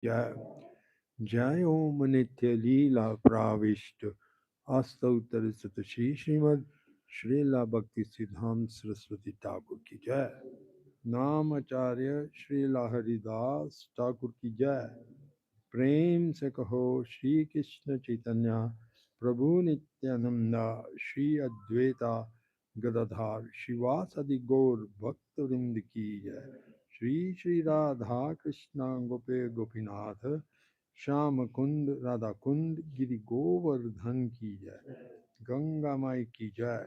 जय जय ओम नित्य लीला प्राविष्ट अस्तोत्तर सत श्री श्रीमद श्रीला भक्ति सिद्धांत सरस्वती ठाकुर की जय। नाम आचार्य श्रीला हरिदास ठाकुर की जय। प्रेम से कहो श्री कृष्ण चैतन्य प्रभु नित्यानंद श्री अद्वैता गदाधार शिवासदि गौर भक्त वृंद की जय। श्री श्री राधा कृष्ण गोपे गोपीनाथ श्याम कुंद राधा कुंद गिरि गोवर्धन की जय। गंगा माई की जय,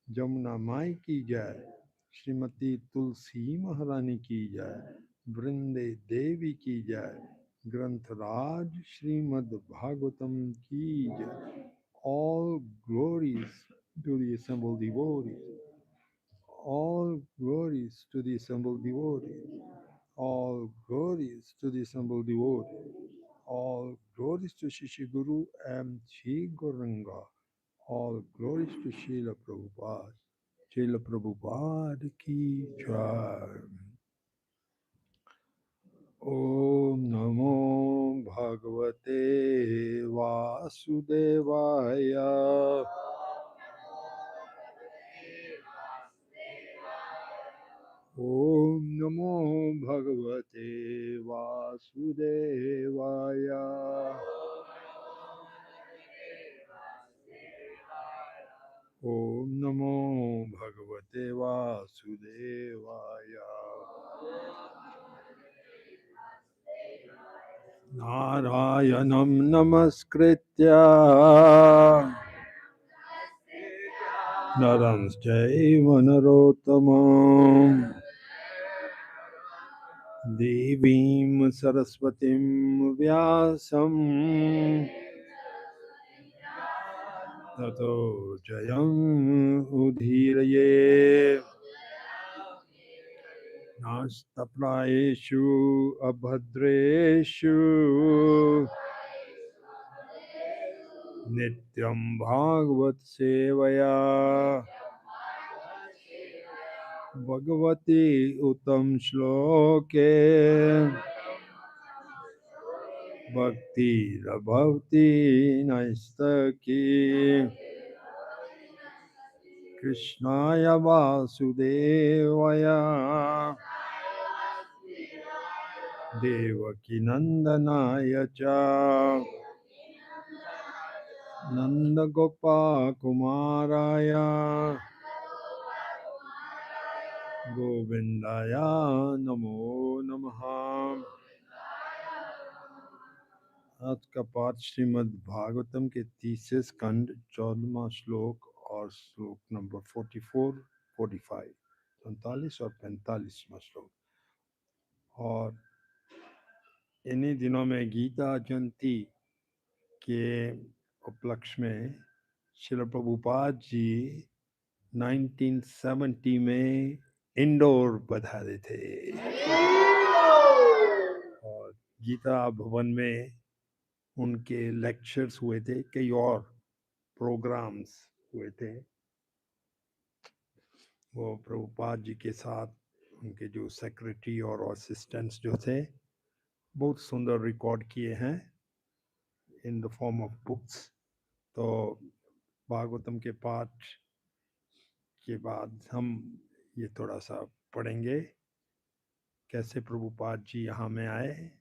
जमुना माई की जय, श्रीमती तुलसी महारानी की जय, वृंदे देवी की जय, ग्रंथराज श्रीमद् भागवतम की जय। All glories to the assembled devotees. All glories to the assembled devotees. All glories to the assembled devotees. All glories to Shishi Guru and Shri Gauranga. All glories to Srila Prabhupada. Srila Prabhupada ki jai. Om Namo Bhagavate Vasudevaya. Om Namo Bhagavate Vasudevaya. Om Namo Bhagavate Vasudevaya. Narayanam Namaskritya Naranschaiva Narottamam Devim Saraswatim Vyasam Tato Jayam Udhiraye Nastapraeshu Abhadreshu Nityam Bhagavat Sevaya Bhagavati Uttam Shloke Bhakti Rabhavti Naistaki Krishnaya Vasudevaya Devaki Nandanaya Cha Nanda Gopa Kumaraya Govindaya Namo Namaha। आज का पाठ श्रीमद् भागवतम के तीसरे स्कंद 14वां श्लोक और श्लोक number 44, 45, 44 और 45वां श्लोक। और इन्हीं दिनों में गीता जयंती के उपलक्ष्य में श्रील प्रभुपाद जी 1970 में इंदौर पधारे थे और गीता भवन में उनके लेक्चर्स हुए थे, कई और प्रोग्राम्स हुए थे। वो प्रभुपाद जी के साथ उनके जो सेक्रेटरी और असिस्टेंट्स जो थे बहुत सुंदर रिकॉर्ड किए हैं in the form of books. तो भागवतम के पाठ के बाद हम ये थोड़ा सा पढ़ेंगे कैसे प्रभुपाद जी यहाँ में आए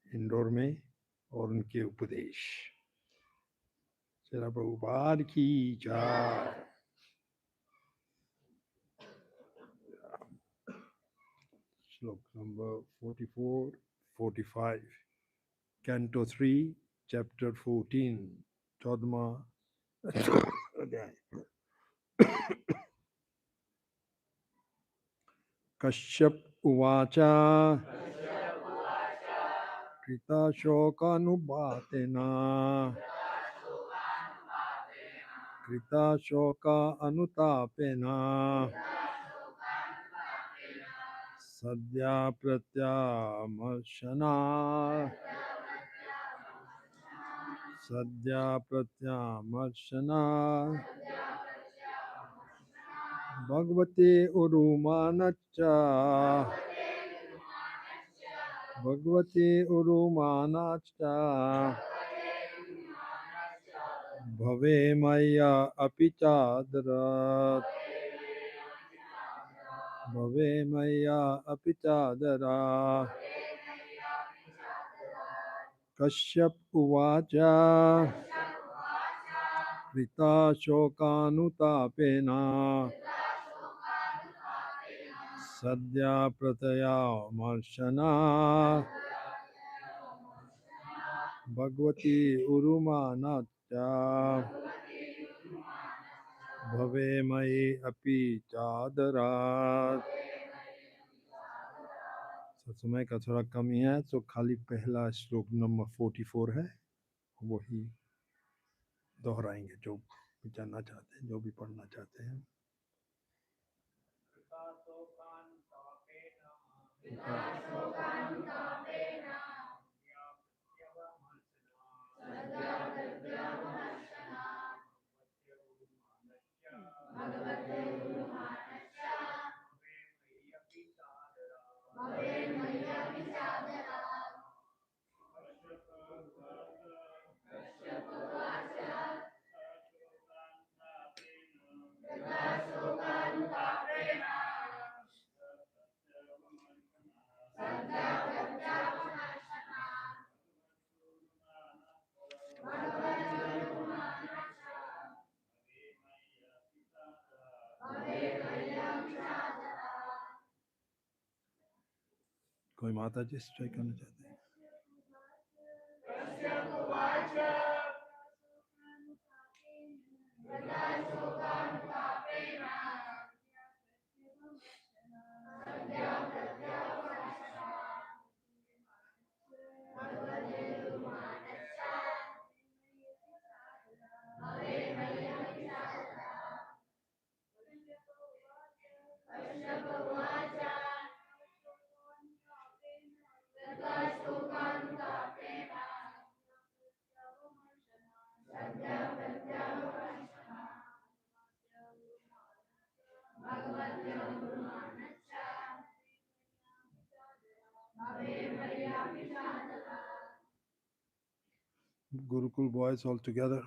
इंदौर में और उनके उपदेश। श्रील प्रभुपाद की जय। श्लोक नंबर 44, 45, कैंटो 3, चैप्टर 14, 14वां अध्याय। कश्यप उवाच कृताशोकानुपातेन कृताशोका अनुतापेन सद्या प्रत्यामर्शना सद्या प्रत्यामर्शना भगवते उरुमानच्च भगवते उरुमानाच्च भवे मय्या अपि चादरात् भवे मय्या अपि चादरात् कश्यप उवाच कृता शोकानुतापेन सद्या प्रतयामर्शना भगवती उरुमानाच्च भवे मयि अपि चादरात्। समय का थोड़ा कमी है तो खाली पहला श्लोक नंबर 44 है, वही दोहराएंगे जो भी जानना चाहते हैं, जो भी पढ़ना चाहते हैं। कोई माता जी स्ट्राइक करना चाहते हैं? Gurukul boys all together.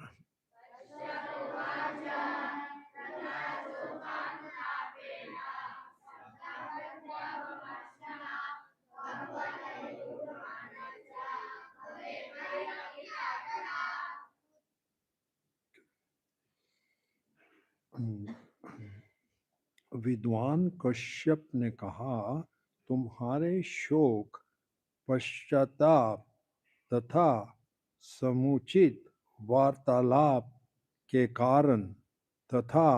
विद्वान कश्यप ने कहा, तुम्हारे शोक, पश्चाताप तथा समुचित वार्तालाप के कारण तथा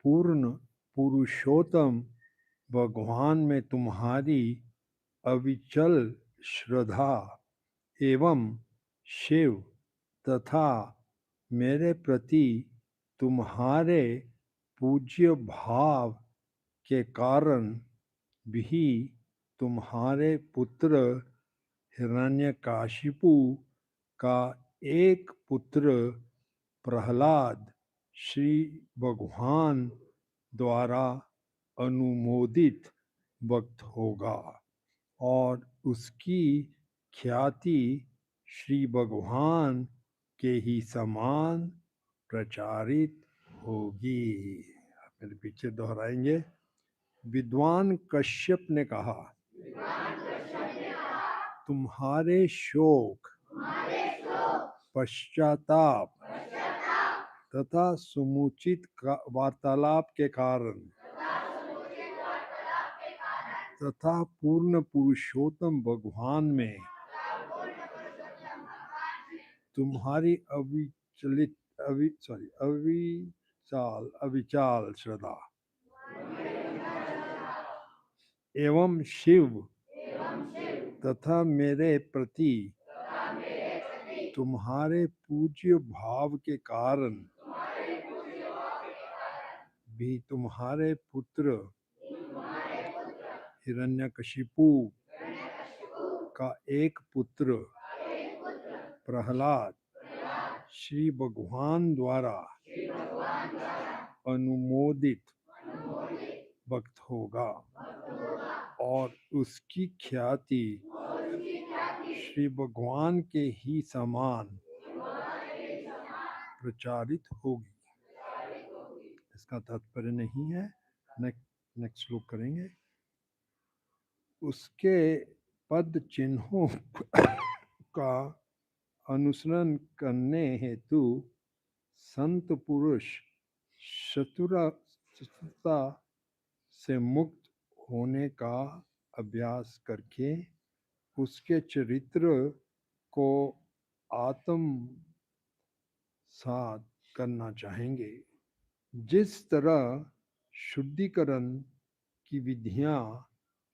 पूर्ण पुरुषोत्तम भगवान में तुम्हारी अविचल श्रद्धा एवं शिव तथा मेरे प्रति तुम्हारे पूज्य भाव के कारण भी तुम्हारे पुत्र हिरण्यकाशिपु का एक पुत्र प्रहलाद श्री भगवान द्वारा अनुमोदित भक्त होगा और उसकी ख्याति श्री भगवान के ही समान प्रचारित होगी। मेरे पीछे दोहराएंगे। विद्वान कश्यप ने कहा, तुम्हारे शोक, पश्चाताप तथा समुचित वार्तालाप के कारण तथा पूर्ण पुरुषोत्तम भगवान में तुम्हारी अविचाल श्रद्धा एवं शिव तथा मेरे प्रति तुम्हारे पूज्य भाव के कारण भी तुम्हारे पुत्र हिरण्यकशिपु का एक पुत्र प्रहलाद श्री भगवान द्वारा अनुमोदित भक्त होगा और उसकी ख्याति श्री भगवान के ही समान प्रचारित होगी। इसका तात्पर्य नहीं है, नेक्स्ट श्लोक करेंगे। उसके पद चिन्हों का अनुसरण करने हेतु संत पुरुष शत्रुता से मुक्त होने का अभ्यास करके उसके चरित्र को आत्मसात करना चाहेंगे। जिस तरह शुद्धिकरण की विधियां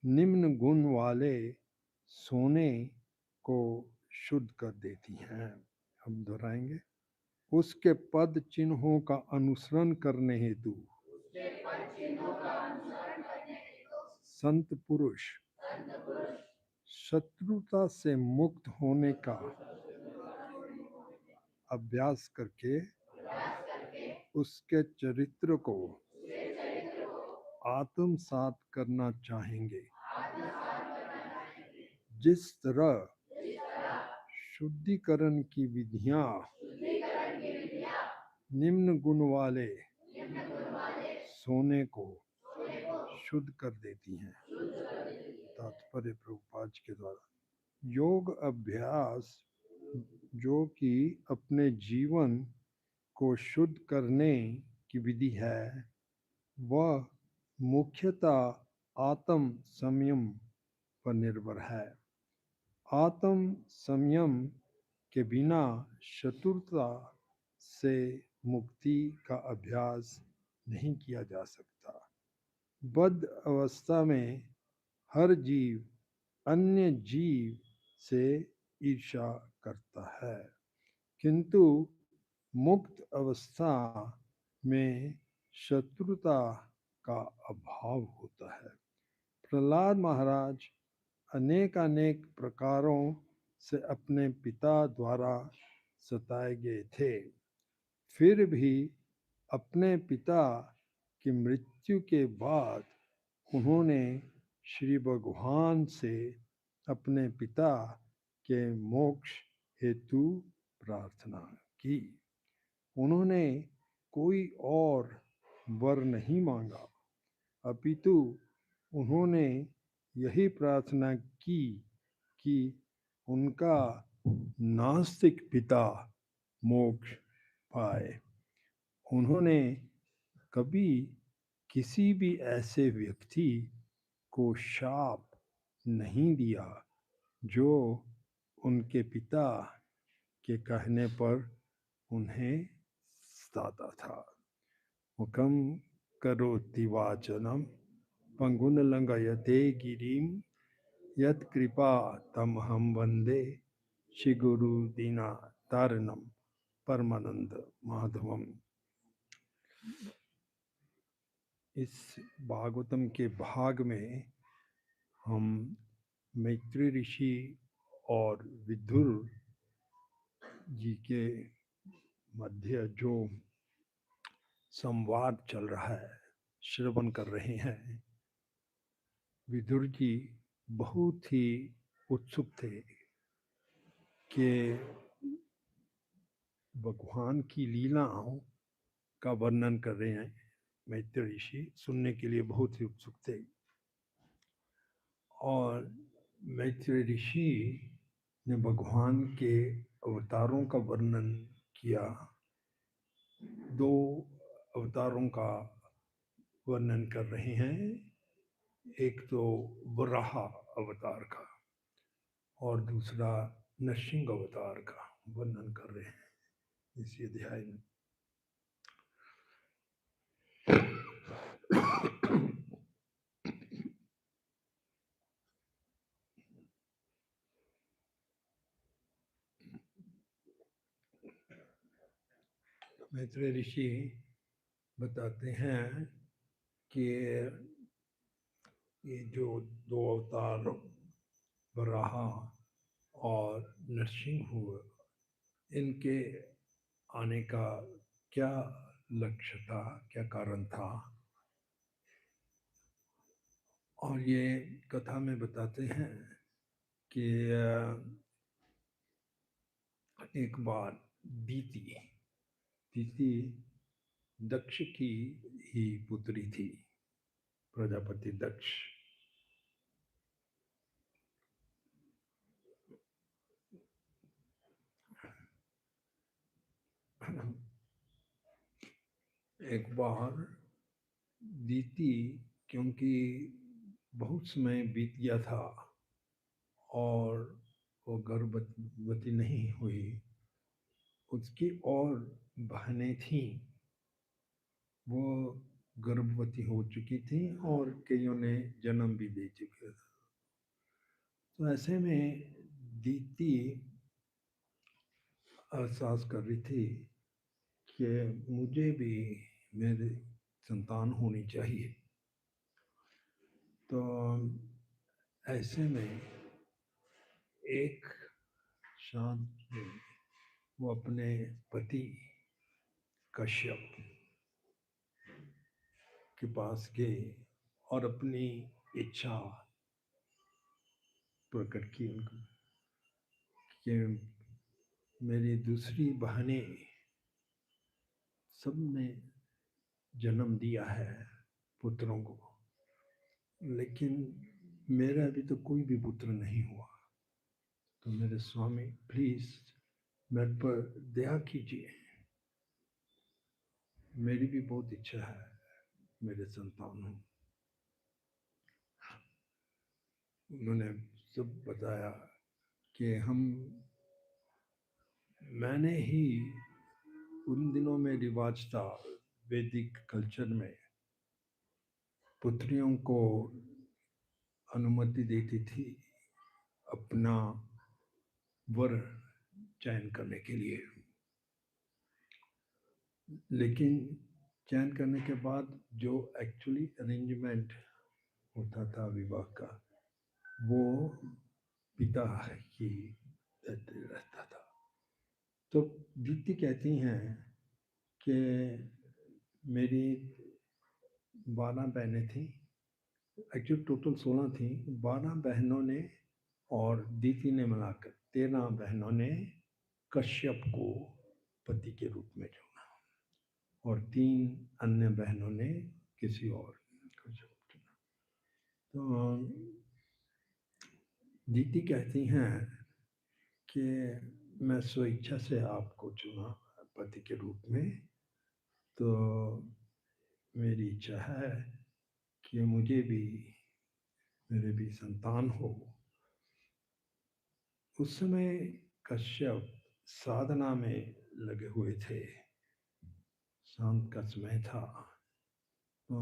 निम्न गुण वाले सोने को शुद्ध कर देती हैं। हम दोहराएंगे। उसके पद चिन्हों का अनुसरण करने हेतु संत पुरुष शत्रुता से मुक्त होने का अभ्यास करके उसके चरित्र को आत्मसात करना चाहेंगे। जिस तरह शुद्धिकरण की विधियां निम्न गुण वाले सोने को शुद्ध कर देती हैं। तात्पर्य प्रभुपाद के द्वारा योग अभ्यास जो कि अपने जीवन को शुद्ध करने की विधि है, वह मुख्यतः आत्म संयम पर निर्भर है। आत्म संयम के बिना शत्रुता से मुक्ति का अभ्यास नहीं किया जा सकता। बद्ध अवस्था में हर जीव अन्य जीव से ईर्ष्या करता है, किंतु मुक्त अवस्था में शत्रुता का अभाव होता है। प्रहलाद महाराज अनेक प्रकारों से अपने पिता द्वारा सताए गए थे, फिर भी अपने पिता की मृत्यु के बाद उन्होंने श्री भगवान से अपने पिता के मोक्ष हेतु प्रार्थना की। उन्होंने कोई और वर नहीं मांगा, अपितु उन्होंने यही प्रार्थना की कि उनका नास्तिक पिता मोक्ष पाए। उन्होंने कभी किसी भी ऐसे व्यक्ति को शाप नहीं दिया जो उनके पिता के कहने पर उन्हें सताता था। मुखम करोति वाचनम पंगुन लंघयते गिरिम यत् कृपा तमहं वंदे श्री गुरु दीना तारणम परमानंद माधवम। इस भागवतम के भाग में हम मैत्री ऋषि और विदुर जी के मध्य जो संवाद चल रहा है श्रवण कर रहे हैं। विदुर जी बहुत ही उत्सुक थे कि भगवान की लीलाओं का वर्णन कर रहे हैं। मैत्री ऋषि सुनने के लिए बहुत ही उत्सुक थे और मैत्री ऋषि ने भगवान के अवतारों का वर्णन किया। 2 अवतारों का वर्णन कर रहे हैं, एक तो वराह अवतार का और दूसरा नरसिंह अवतार का वर्णन कर रहे हैं इस अध्याय में। मैत्रेय ऋषि बताते हैं कि ये जो 2 अवतार वराह और नरसिंह हुए, इनके आने का क्या लक्ष्य था, क्या कारण था। और ये कथा में बताते हैं कि एक बार दीति दीति दक्ष की ही पुत्री थी, प्रजापति दक्ष। एक बार दीति, क्योंकि बहुत समय बीत गया था और वो गर्भवती नहीं हुई, उसकी और बहनें थीं, वो गर्भवती हो चुकी थी और कईयों ने जन्म भी दे चुके थे। तो ऐसे में दीति एहसास कर रही थी कि मुझे भी मेरी संतान होनी चाहिए। तो ऐसे में एक शाम में वो अपने पति कश्यप के पास गए और अपनी इच्छा प्रकट की उनको कि मेरी दूसरी बहनें सब ने जन्म दिया है पुत्रों को, लेकिन मेरा अभी तो कोई भी पुत्र नहीं हुआ। तो मेरे स्वामी प्लीज मेरे पर दया कीजिए, मेरी भी बहुत इच्छा है मेरे संतान हो। उन्होंने सब बताया कि मैंने ही उन दिनों में रिवाज था वैदिक कल्चर में, पुत्रियों को अनुमति देती थी अपना वर चयन करने के लिए, लेकिन चयन करने के बाद जो एक्चुअली अरेंजमेंट होता था विवाह का, वो पिता ही रहता था। तो दीप्ति कहती हैं कि मेरी 12 बहनें थी, एक्चुअली टोटल 16 थी। 12 बहनों ने और दीति ने मिलाकर 13 बहनों ने कश्यप को पति के रूप में चुना और 3 अन्य बहनों ने किसी और को चुना। तो दीति कहती हैं कि मैं स्वेच्छा से आपको चुना पति के रूप में, तो मेरी इच्छा है कि मुझे भी मेरे भी संतान हो। उस समय कश्यप साधना में लगे हुए थे, शांत का समय था। तो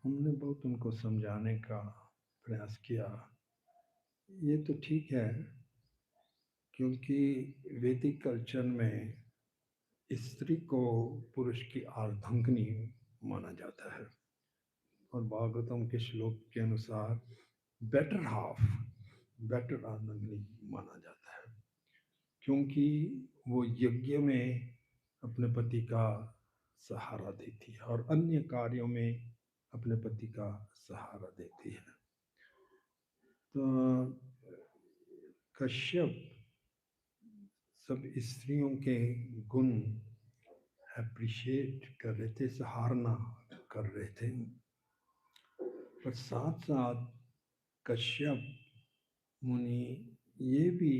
हमने बहुत उनको समझाने का प्रयास किया। ये तो ठीक है, क्योंकि वैदिक कल्चर में स्त्री को पुरुष की अर्धांगिनी माना जाता है और भागवतम के श्लोक के अनुसार बेटर हाफ, बेटर अर्धांगिनी माना जाता है, क्योंकि वो यज्ञ में अपने पति का सहारा देती है और अन्य कार्यों में अपने पति का सहारा देती है। तो कश्यप सब स्त्रियों के गुण अप्रिशिएट कर रहे थे, सराहना कर रहे थे, पर साथ साथ कश्यप मुनि ये भी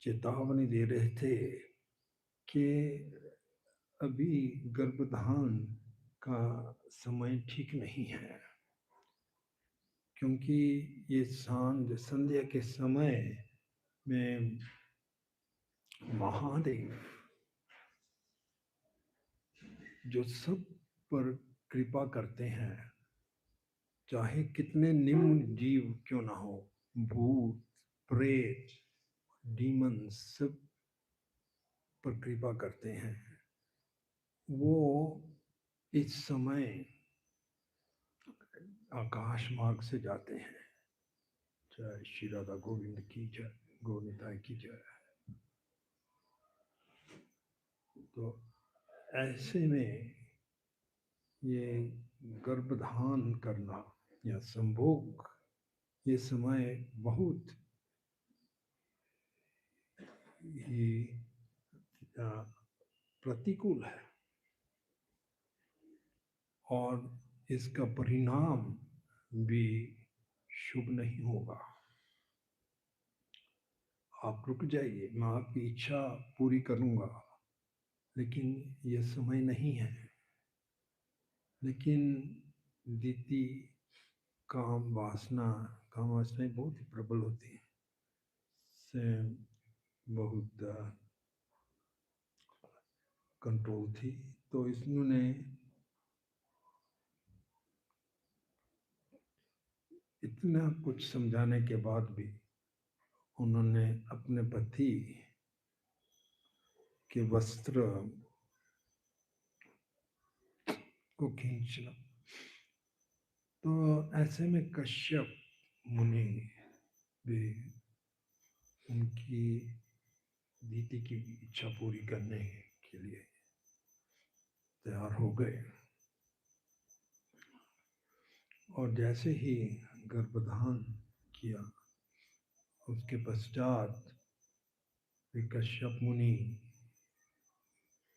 चेतावनी दे रहे थे कि अभी गर्भधान का समय ठीक नहीं है, क्योंकि ये संध्या के समय में महादेव जो सब पर कृपा करते हैं, चाहे कितने निम्न जीव क्यों ना हो, भूत प्रेत डीमन सब पर कृपा करते हैं। वो इस समय आकाश मार्ग से जाते हैं। जय श्री राधा गोविंद की जय, गोविंदाई की जय। तो ऐसे में ये गर्भधान करना या संभोग, ये समय बहुत ही प्रतिकूल है और इसका परिणाम भी शुभ नहीं होगा। आप रुक जाइए, मैं आपकी इच्छा पूरी करूंगा, लेकिन यह समय नहीं है। लेकिन दीति काम वासनाएं बहुत ही प्रबल होती हैं, से बहुत कंट्रोल थी। तो इसने इतना कुछ समझाने के बाद भी उन्होंने अपने पति के वस्त्र को खींचना। तो ऐसे में कश्यप मुनि भी उनकी दीति की इच्छा पूरी करने के लिए तैयार हो गए। और जैसे ही गर्भधान किया, उसके पश्चात कश्यप मुनि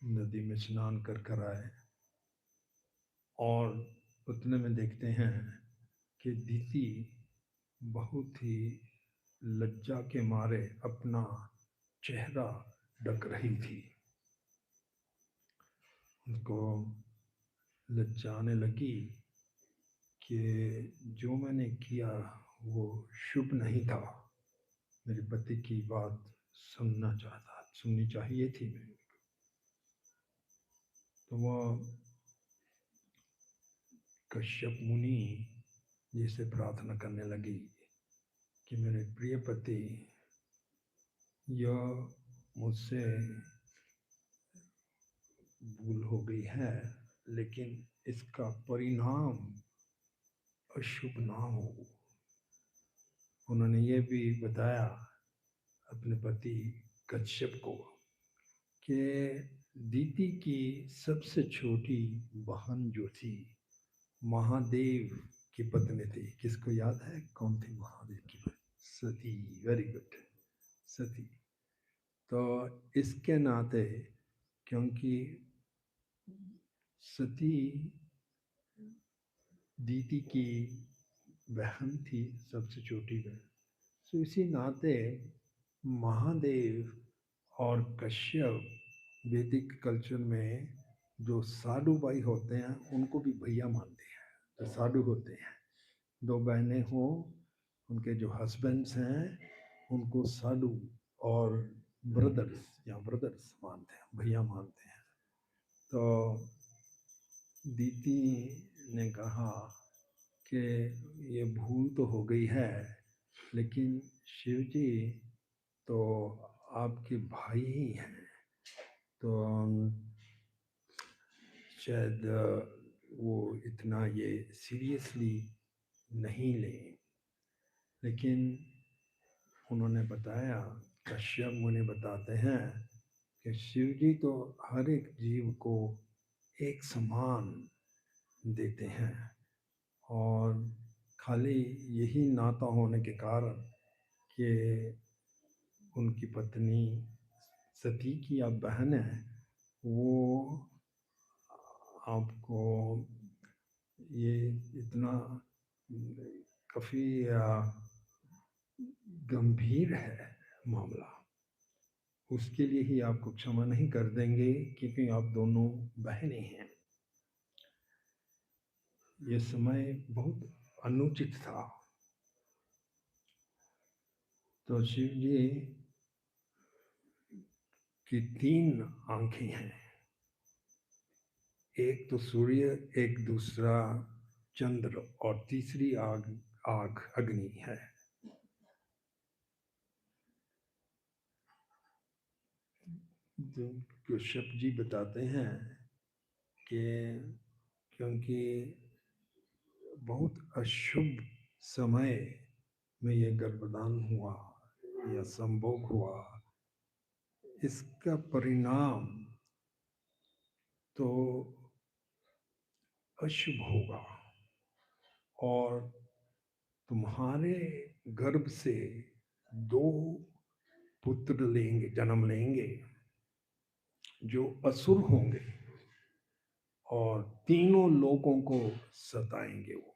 नदी में स्नान कर आए और उतने में देखते हैं कि दीति बहुत ही लज्जा के मारे अपना चेहरा ढक रही थी। उनको लज्जा आने लगी कि जो मैंने किया वो शुभ नहीं था, मेरे पति की बात सुननी चाहिए थी मेरे को। तो वह कश्यप मुनि जिसे प्रार्थना करने लगी कि मेरे प्रिय पति, यह मुझसे भूल हो गई है, लेकिन इसका परिणाम अशुभ ना हो। उन्होंने ये भी बताया अपने पति कश्यप को कि दीति की सबसे छोटी बहन जो थी महादेव की पत्नी थी। किसको याद है कौन थी महादेव की पत्नी? सती। वेरी गुड, सती। तो इसके नाते, क्योंकि सती दीति की बहन थी, सबसे छोटी बहन, तो इसी नाते महादेव और कश्यप वैदिक कल्चर में जो साधु भाई होते हैं उनको भी भैया मानते हैं। जो साधु होते हैं, दो बहनें हों, उनके जो हस्बैंड्स हैं उनको साधु और ब्रदर्स मानते हैं, भैया मानते हैं। तो दीति ने कहा कि ये भूल तो हो गई है, लेकिन शिव जी तो आपके भाई ही हैं, तो शायद वो इतना ये सीरियसली नहीं लें। लेकिन उन्होंने बताया, कश्यप मुनि बताते हैं कि शिव जी तो हर एक जीव को एक समान देते हैं, और खाली यही नाता होने के कारण कि उनकी पत्नी सती की आप बहन है, वो आपको ये इतना काफ़ी गंभीर है मामला, उसके लिए ही आपको क्षमा नहीं कर देंगे, क्योंकि आप दोनों बहनें हैं। ये समय बहुत अनुचित था। तो शिव जी की 3 आंखें हैं, एक तो सूर्य, एक दूसरा चंद्र, और तीसरी आग अग्नि है। तो कश्यप जी बताते हैं कि क्योंकि बहुत अशुभ समय में ये गर्भदान हुआ या संभोग हुआ, इसका परिणाम तो अशुभ होगा, और तुम्हारे गर्भ से 2 पुत्र जन्म लेंगे, जो असुर होंगे और तीनों लोगों को सताएंगे वो।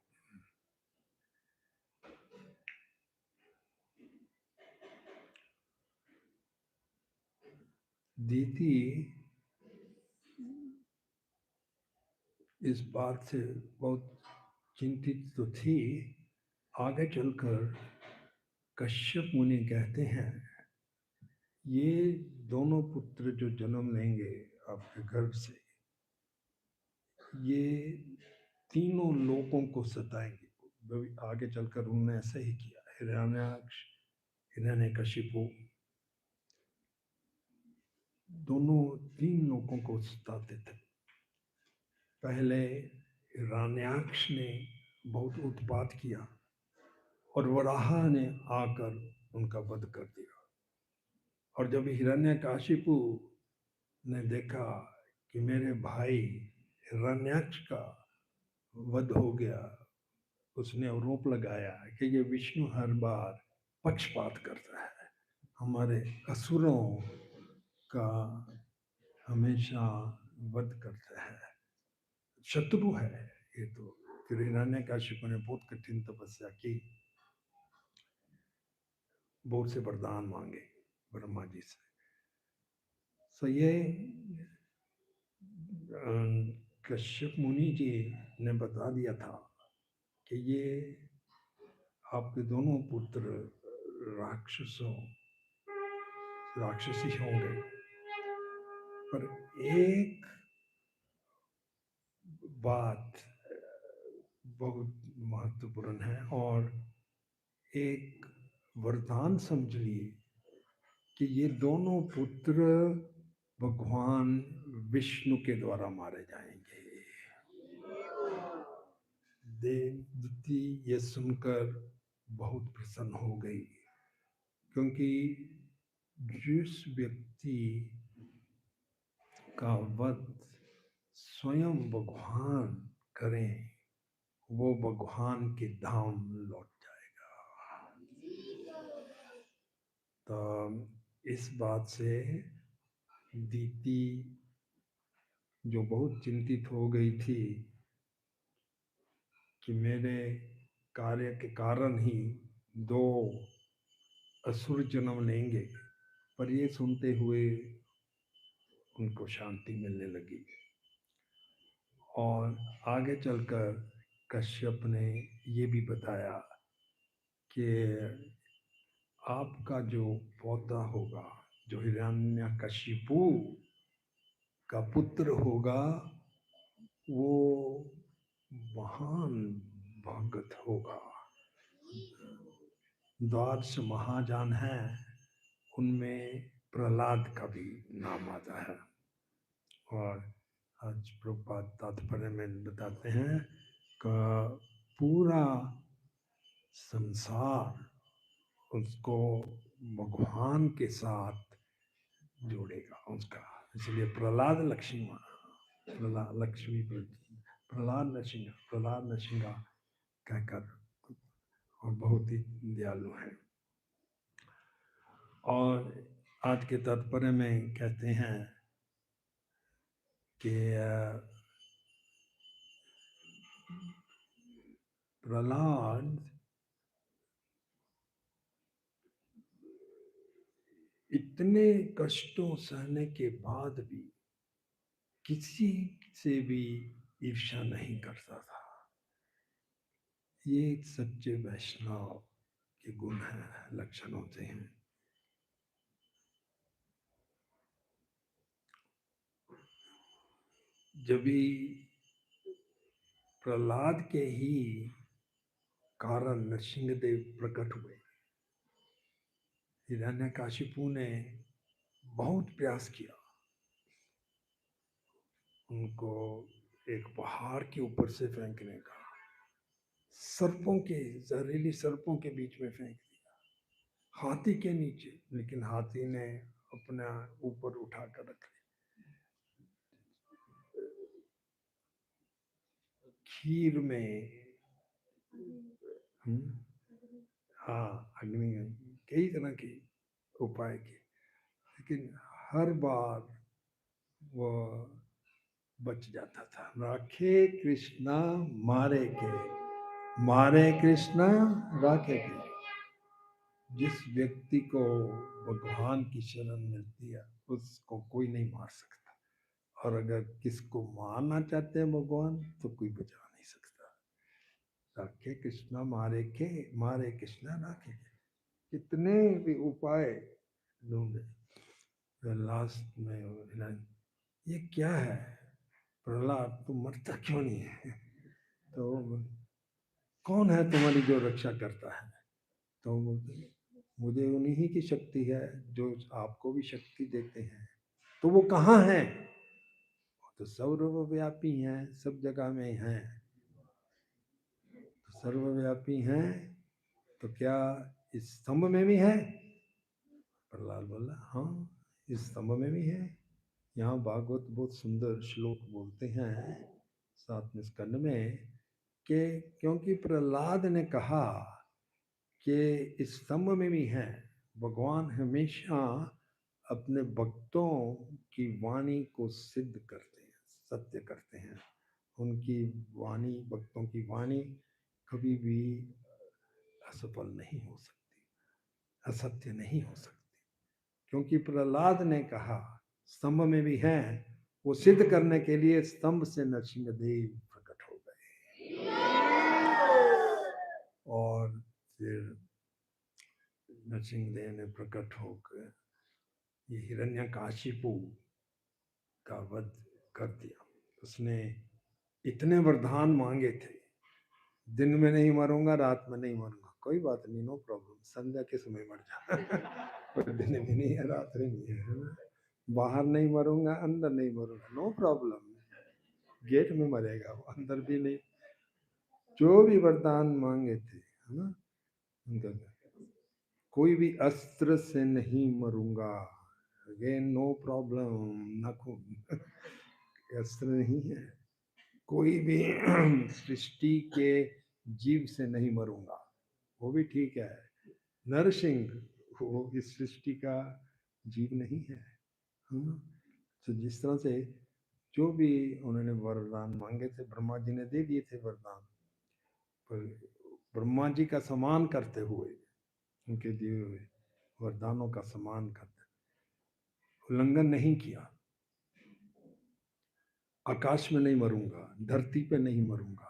दीति इस बात से बहुत चिंतित तो थी। आगे चलकर कश्यप मुनि कहते हैं ये दोनों पुत्र जो जन्म लेंगे आपके गर्भ से, ये तीनों लोगों को सताएंगे। आगे चलकर उन्होंने ऐसा ही किया। हिरण्याक्ष, हिरण्यकशिपु दोनों तीन लोगों को सताते थे। पहले हिरण्याक्ष ने बहुत उत्पात किया और वराह ने आकर उनका वध कर दिया। और जब हिरण्यकशिपु ने देखा कि मेरे भाई हिरण्याक्ष का वध हो गया, उसने आरोप लगाया कि ये विष्णु हर बार पक्षपात करता है, हमारे असुरों का हमेशा वध करता है, शत्रु है ये तो। फिर हिरण्यकशिपु ने बहुत कठिन तपस्या की, बहुत से वरदान मांगे ब्रह्मा जी से। सो ये कश्यप मुनि जी ने बता दिया था कि ये आपके दोनों पुत्र राक्षसी होंगे। पर एक बात बहुत महत्वपूर्ण है और एक वरदान समझ लिए कि ये दोनों पुत्र भगवान विष्णु के द्वारा मारे जाएंगे। देवदूती ये सुनकर बहुत प्रसन्न हो गई, क्योंकि जिस व्यक्ति का वध स्वयं भगवान करें वो भगवान के धाम लौट जाएगा। तो इस बात से दीति जो बहुत चिंतित हो गई थी कि मेरे कार्य के कारण ही दो असुर जन्म लेंगे, पर ये सुनते हुए उनको शांति मिलने लगी। और आगे चलकर कश्यप ने ये भी बताया कि आपका जो पौधा होगा, जो हिरण्यकशिपु का पुत्र होगा, वो महान भगत होगा। द्वादश महाजान हैं, उनमें प्रहलाद का भी नाम आता है। और आज प्रभुपाद तात्पर्य में बताते हैं कि पूरा संसार उसको भगवान के साथ जोड़ेगा उसका, इसलिए प्रहलाद लक्ष्मी, प्रहलाद लक्ष्मी, प्रहलाद नरसिंहा कहकर, और बहुत ही दयालु हैं। और आज के तात्पर्य में कहते हैं कि प्रहलाद इतने कष्टों सहने के बाद भी किसी से भी ईर्ष्या नहीं करता था। ये एक सच्चे वैष्णव के गुण हैं, लक्षण होते हैं। जब भी प्रहलाद के ही कारण नरसिंहदेव प्रकट हुए, हिरण्यकशिपु ने बहुत प्रयास किया उनको एक पहाड़ के ऊपर से फेंकने का, सर्पों के, जहरीली सर्पों के बीच में फेंक दिया, हाथी के नीचे, लेकिन हाथी ने अपना ऊपर उठा कर रख लिया। खीर में हाँ, अग्नि, कई तरह के उपाय किए, लेकिन हर बार वो बच जाता था। राखे कृष्णा मारे के, मारे कृष्णा राखे के। जिस व्यक्ति को भगवान की शरण मिलती है उसको कोई नहीं मार सकता, और अगर किसको मारना चाहते हैं भगवान तो कोई बचा नहीं सकता। राखे कृष्णा मारे के, मारे कृष्णा राखे के। कितने भी उपाय ढूंढे, लास्ट में ये क्या है प्रहलाद, तू मरता क्यों नहीं है? तो कौन है तुम्हारी जो रक्षा करता है? तो मुझे उन्हीं की शक्ति है जो आपको भी शक्ति देते हैं। तो वो कहाँ है? तो सर्वव्यापी हैं, सब जगह में हैं। तो सर्वव्यापी हैं तो क्या इस स्तंभ में भी है? प्रहलाद बोला हाँ, इस स्तंभ में भी है। यहाँ भागवत बहुत सुंदर श्लोक बोलते हैं 7वें स्कंद में कि क्योंकि प्रहलाद ने कहा कि इस स्तंभ में भी है। भगवान हमेशा अपने भक्तों की वाणी को सिद्ध करते हैं, सत्य करते हैं। उनकी वाणी, भक्तों की वाणी कभी भी असफल नहीं हो सकती, असत्य नहीं हो सकती। क्योंकि प्रहलाद ने कहा स्तंभ में भी है, वो सिद्ध करने के लिए स्तंभ से नरसिंहदेव प्रकट हो गए। और फिर नरसिंहदेव ने प्रकट होकर ये हिरण्यकाशिपु का वध कर दिया। उसने इतने वरदान मांगे थे, दिन में नहीं मरूंगा, रात में नहीं मरूंगा, कोई बात नहीं, नो प्रॉब्लम, संध्या के समय मर जा। कोई दिन भी नहीं है, रात भी नहीं है ना? बाहर नहीं मरूंगा, अंदर नहीं मरूंगा, नो प्रॉब्लम, गेट में मरेगा वो, अंदर भी नहीं। जो भी वरदान मांगे थे, है ना, उनका कोई भी अस्त्र से नहीं मरूंगा, अगेन नो प्रॉब्लम, नाखून अस्त्र नहीं है। कोई भी सृष्टि के जीव से नहीं मरूंगा, वो भी ठीक है। नरसिंह वो इस सृष्टि का जीव नहीं है। तो जिस तरह से जो भी उन्होंने वरदान मांगे थे, ब्रह्मा जी ने दे दिए थे वरदान, पर ब्रह्मा जी का सम्मान करते हुए, उनके दिए हुए वरदानों का सम्मान करते, उल्लंघन नहीं किया। आकाश में नहीं मरूंगा, धरती पे नहीं मरूंगा,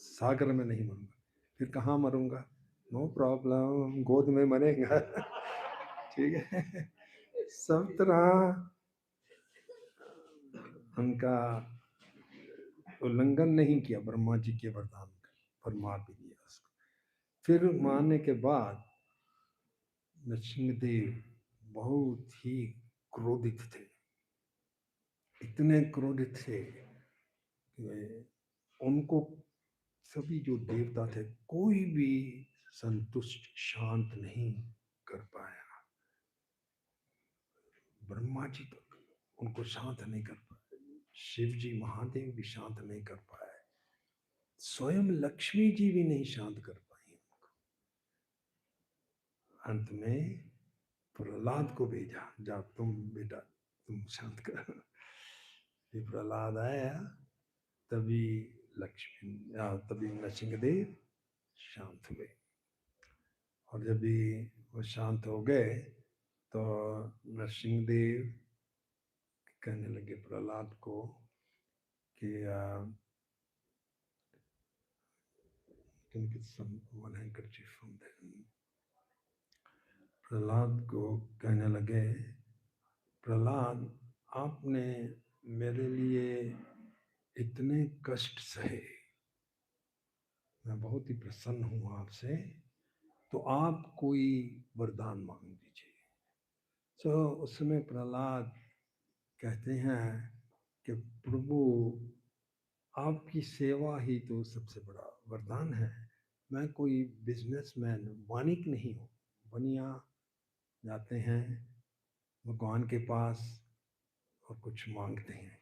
सागर में नहीं मरूंगा, फिर कहाँ मरूंगा? नो प्रॉब्लम, गोद में मरेगा। ठीक है, सब तरह उनका उल्लंघन नहीं किया ब्रह्मा जी के वरदान का, पर मार भी दिया उसको। फिर मारने के बाद नरसिंहदेव बहुत ही क्रोधित थे, इतने क्रोधित थे कि उनको सभी जो देवता थे कोई भी संतुष्ट शांत नहीं कर पाया। ब्रह्मा जी तक उनको शांत नहीं कर पाए, शिव जी महादेव भी शांत नहीं कर पाए, स्वयं लक्ष्मी जी भी नहीं शांत कर पाई उनको। अंत में प्रहलाद को भेजा, जा तुम बेटा तुम शांत कर। फिर प्रहलाद आया, तभी लक्ष्मी तभी नरसिंहदेव शांत हुए। और जब भी वो शांत हो गए तो नरसिंहदेव कहने लगे प्रहलाद को कि प्रहलाद को कहने लगे, प्रहलाद आपने मेरे लिए इतने कष्ट सहे, मैं बहुत ही प्रसन्न हूँ आपसे, तो आप कोई वरदान मांग दीजिए। तो उस समय प्रहलाद कहते हैं कि प्रभु आपकी सेवा ही तो सबसे बड़ा वरदान है। मैं कोई बिजनेसमैन वाणिक नहीं हूँ। बनिया जाते हैं भगवान के पास और कुछ मांगते हैं,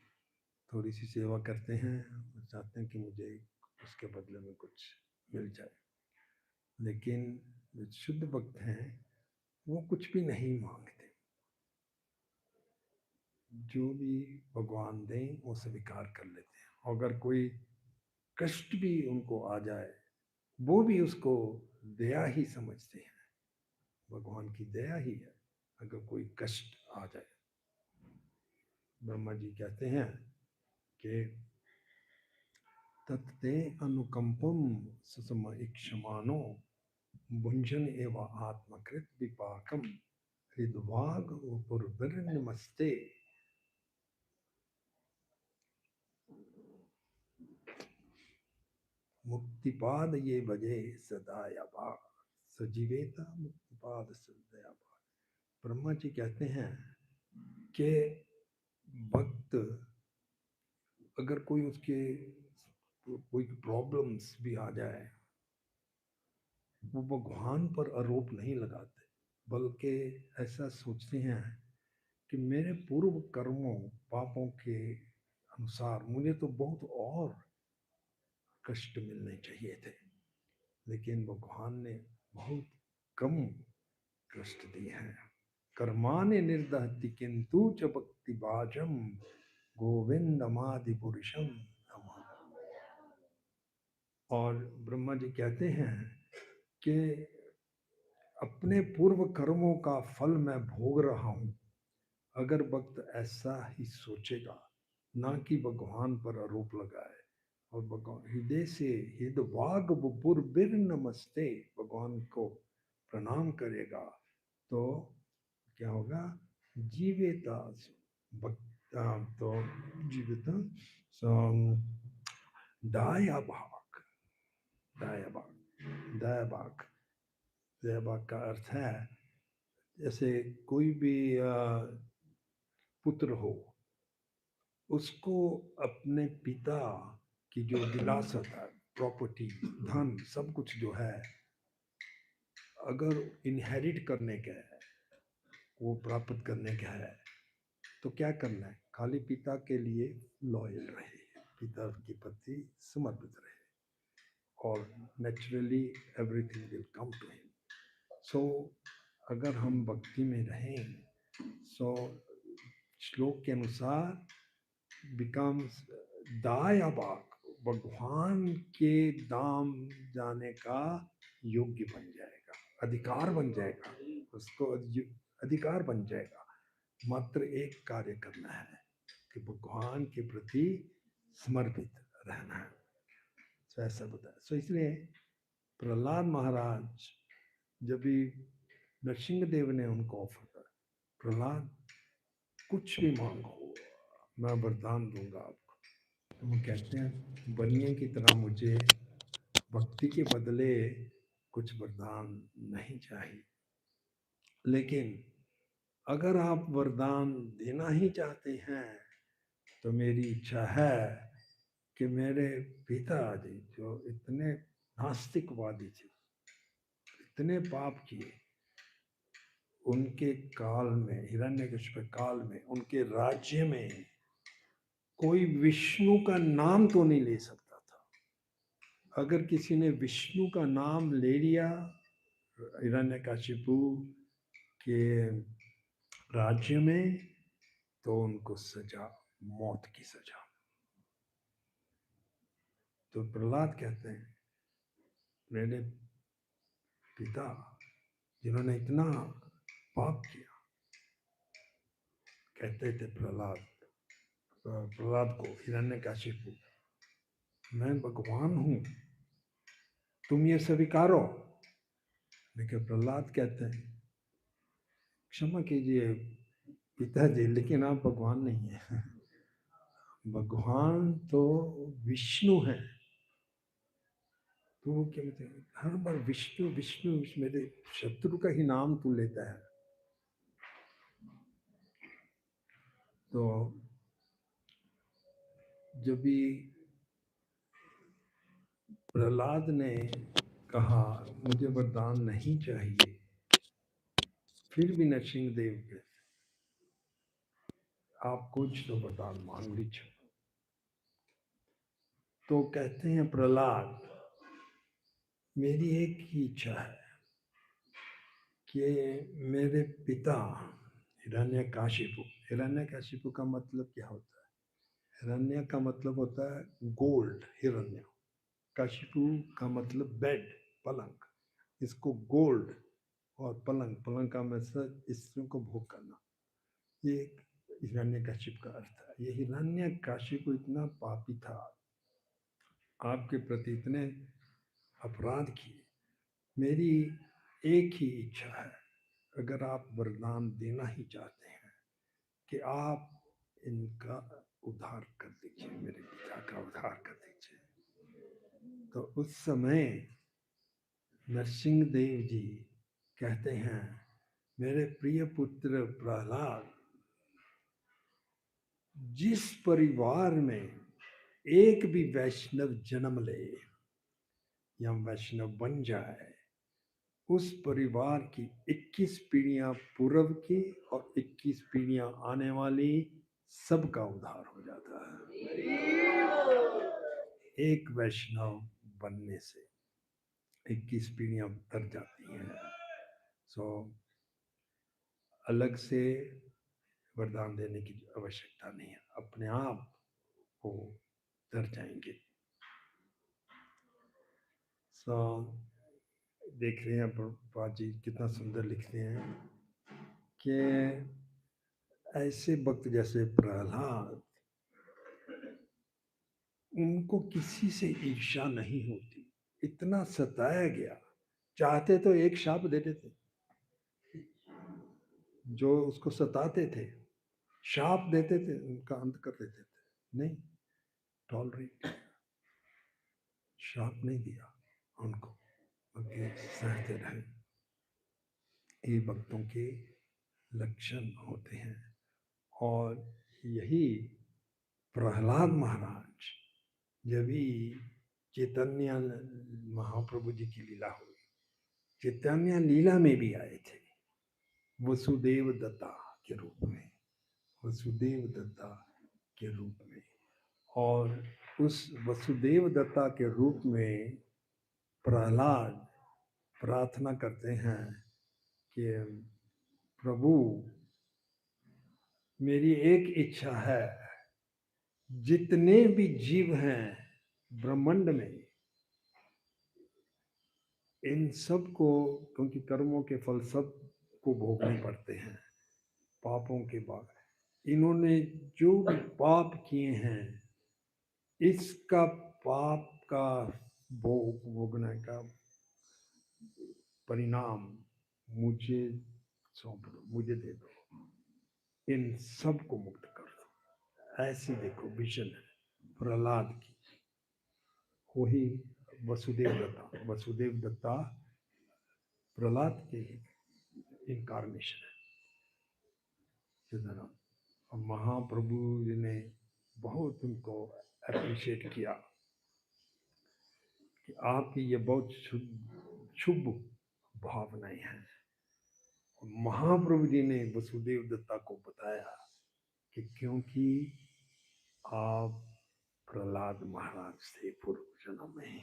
थोड़ी सी सेवा करते हैं और चाहते हैं कि मुझे उसके बदले में कुछ मिल जाए। लेकिन जो शुद्ध भक्त हैं वो कुछ भी नहीं मांगते, जो भी भगवान दें वो स्वीकार कर लेते हैं। अगर कोई कष्ट भी उनको आ जाए वो भी उसको दया ही समझते हैं, भगवान की दया ही है अगर कोई कष्ट आ जाए। ब्रह्मा जी कहते हैं कि तत्ते अनुकंपम सुसम इक्षमानो भुंजन एवं आत्मकृत विपाकम हृदवाग नमस्ते। मुक्तिपाद ये बजे सदायाबा सजीवेता मुक्तिपाद सदायाबा। ब्रह्मा जी कहते हैं कि भक्त अगर कोई उसके कोई प्रॉब्लम्स भी आ जाए वो भगवान पर आरोप नहीं लगाते, बल्कि ऐसा सोचते हैं कि मेरे पूर्व कर्मों पापों के अनुसार मुझे तो बहुत और कष्ट मिलने चाहिए थे, लेकिन भगवान ने बहुत कम कष्ट दिए हैं। कर्माने निर्दहति किंतु च भक्ति बाजम गोविंदमादि पुरुषम। और ब्रह्मा जी कहते हैं कि अपने पूर्व कर्मों का फल मैं भोग रहा हूं। अगर भक्त ऐसा ही सोचेगा, ना कि भगवान पर आरोप लगाए और भगवान हृदय से हृदवाग बुपुर नमस्ते भगवान को प्रणाम करेगा, तो क्या होगा? जीवेता तो जीविता दाया भाग, दाया भाग, दाया भाग, दाया भाग का अर्थ है जैसे कोई भी पुत्र हो, उसको अपने पिता की जो विलासत है, प्रॉपर्टी, धन, सब कुछ जो है अगर इनहेरिट करने का है, वो प्राप्त करने का है, तो क्या करना है? खाली पिता के लिए लॉयल रहे, पिता के प्रति समर्पित रहे, और naturally everything will come to him. So अगर हम भक्ति में रहें, सो श्लोक के अनुसार बिकम्स दायाबाग, भगवान के दाम जाने का योग्य बन जाएगा, अधिकार बन जाएगा, उसको अधिकार बन जाएगा। मात्र एक कार्य करना है कि भगवान के प्रति समर्पित रहना है। तो ऐसा बताया। सो इसलिए प्रहलाद महाराज जब भी नरसिंह देव ने उनको ऑफर करा, प्रहलाद कुछ भी मांगो मैं वरदान दूंगा आपको, तो वो कहते हैं बनिए की तरह मुझे भक्ति के बदले कुछ वरदान नहीं चाहिए, लेकिन अगर आप वरदान देना ही चाहते हैं तो मेरी इच्छा है कि मेरे पिताजी जो इतने नास्तिकवादी थे, इतने पाप किए, उनके काल में, हिरण्यकशिप काल में, उनके राज्य में कोई विष्णु का नाम तो नहीं ले सकता था। अगर किसी ने विष्णु का नाम ले लिया हिरण्यकशिपु के राज्य में, तो उनको सजा, मौत की सजा। तो प्रहलाद कहते हैं मेरे पिता जिन्होंने इतना पाप किया, कहते थे प्रहलाद को हिरण्यकशिपु, मैं भगवान हूं, तुम ये स्वीकारो। लेकिन प्रहलाद कहते हैं क्षमा कीजिए पिताजी, लेकिन आप भगवान नहीं है। भगवान तो विष्णु है। तो वो क्या कहते हैं, हर बार विष्णु विष्णु, मेरे शत्रु का ही नाम तू लेता है। तो जब भी प्रहलाद ने कहा मुझे वरदान नहीं चाहिए, फिर भी नरसिंह देव के आप कुछ तो वरदान मांग लीजिए। तो कहते हैं प्रहलाद मेरी एक ही इच्छा है कि मेरे पिता हिरण्यकशिपु हिरण्यकशिपु का मतलब क्या होता है? हिरण्य का मतलब होता है गोल्ड, हिरण्य। कशिपु का मतलब बेड, पलंग। इसको गोल्ड और पलंग, पलंग का मतलब स्त्रियों को भोग करना, ये हिरण्यकशिप का अर्थ है। ये हिरण्यकशिप इतना पापी था, आपके प्रति इतने अपराध किए। मेरी एक ही इच्छा है, अगर आप वरदान देना ही चाहते हैं कि आप इनका उद्धार कर दीजिए, मेरे पिता का उद्धार कर दीजिए। तो उस समय नरसिंह देव जी कहते हैं, मेरे प्रिय पुत्र प्रहलाद, जिस परिवार में एक भी वैष्णव जन्म ले या वैष्णव बन जाए, उस परिवार की 21 पीढ़ियां पूर्व की और 21 पीढ़ियां आने वाली, सबका उद्धार हो जाता है एक वैष्णव बनने से। 21 पीढ़ियां तर जाती हैं। सो अलग से वरदान देने की आवश्यकता नहीं है, अपने आप वो तर जाएंगे। सो देख रहे हैं प्रभुपाद जी कितना सुंदर लिखते हैं कि ऐसे भक्त जैसे प्रहलाद, उनको किसी से ईर्ष्या नहीं होती। इतना सताया गया, चाहते तो एक शाप दे देते, जो उसको सताते थे शाप देते थे, उनका अंत कर देते थे। नहीं, टॉलरेट, शाप नहीं दिया उनको, उनके सहते रहे। ये भक्तों के लक्षण होते हैं। और यही प्रहलाद महाराज, जब भी चैतन्य महाप्रभु जी की लीला हुई, चैतन्य लीला में भी आए थे वसुदेव दत्ता के रूप में, वसुदेव दत्ता के रूप में। और उस वसुदेव दत्ता के रूप में प्रहलाद प्रार्थना करते हैं कि प्रभु, मेरी एक इच्छा है, जितने भी जीव हैं ब्रह्मांड में, इन सब को, क्योंकि कर्मों के फल सब को भोगने पड़ते हैं, पापों के बाद इन्होंने जो भी पाप किए हैं, इसका पाप का भोगने का परिणाम मुझे सौंप दो, मुझे दे दो, इन सब को मुक्त कर दो। ऐसी देखो विजन है प्रहलाद की। वही वसुदेव दत्ता, वसुदेव दत्ता प्रहलाद के इनकारनेशन है। महाप्रभु जी ने बहुत उनको अप्रिशिएट किया कि आपकी ये बहुत शुभ भावनाएं हैं। महाप्रभु जी ने वसुदेव दत्ता को बताया कि क्योंकि आप प्रहलाद महाराज थे पूर्व जन्म में,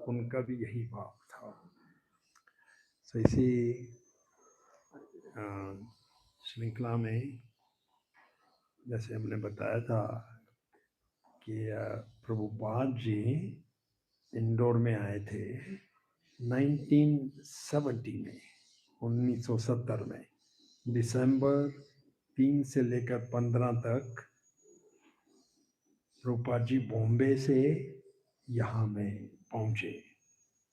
उनका भी यही भाव था। तो इसी श्रृंखला में जैसे हमने बताया था कि प्रभुपाद जी इंदौर में आए थे 1970 में, 1970 में दिसंबर 3 से लेकर 15 तक प्रभुपाद जी बॉम्बे से यहाँ में पहुँचे।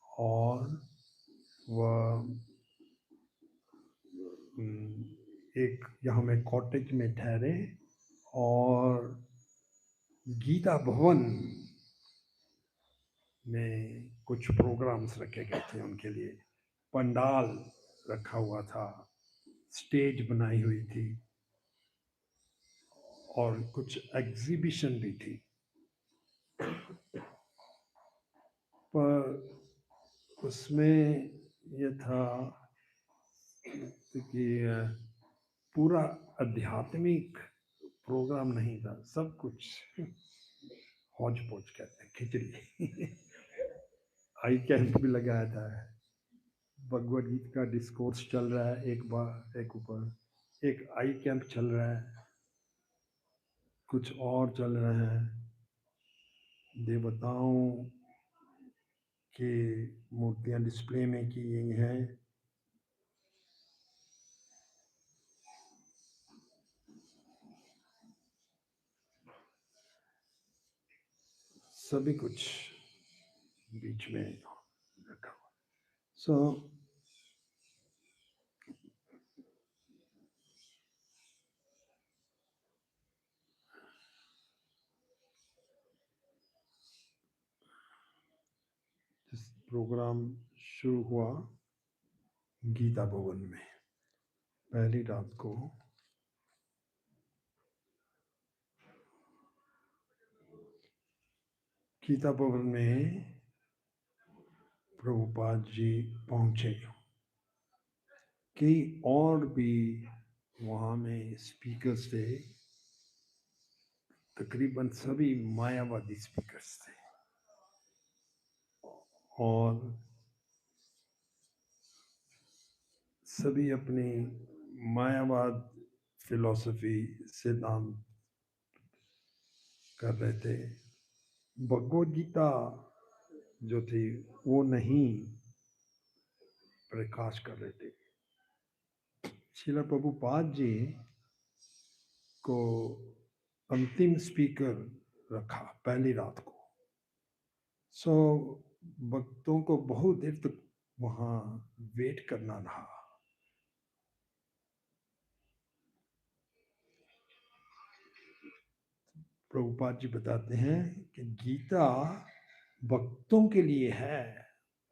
और वह एक यहाँ में कॉटेज में ठहरे और गीता भवन में कुछ प्रोग्राम्स रखे गए थे उनके लिए। पंडाल रखा हुआ था, स्टेज बनाई हुई थी और कुछ एग्जीबिशन भी थी। पर उसमें यह था कि पूरा आध्यात्मिक प्रोग्राम नहीं था, सब कुछ हौज पौज कहते हैं, खिचड़ी। आई कैंप भी लगाया था, भगवद गीता का डिस्कोर्स चल रहा है एक बार एक ऊपर, एक आई कैंप चल रहा है, कुछ और चल रहे हैं, देवताओं की मूर्तियां डिस्प्ले में की गई हैं। सभी कुछ बीच में रखा हुआ। सो प्रोग्राम शुरू हुआ गीता भवन में पहली रात को। गीता भवन में प्रभुपाद जी पहुंचे। कई और भी वहाँ में स्पीकर्स थे, तकरीबन सभी मायावादी स्पीकर्स थे और सभी अपनी मायावाद फिलॉसफी सिद्धांत कर रहे थे। भगवद गीता जो थी वो नहीं प्रकाश कर रहे थे। श्रील प्रभुपाद जी को अंतिम स्पीकर रखा पहली रात को। सो भक्तों को बहुत देर तक वहां वेट करना रहा। प्रभुपाद जी बताते हैं कि गीता भक्तों के लिए है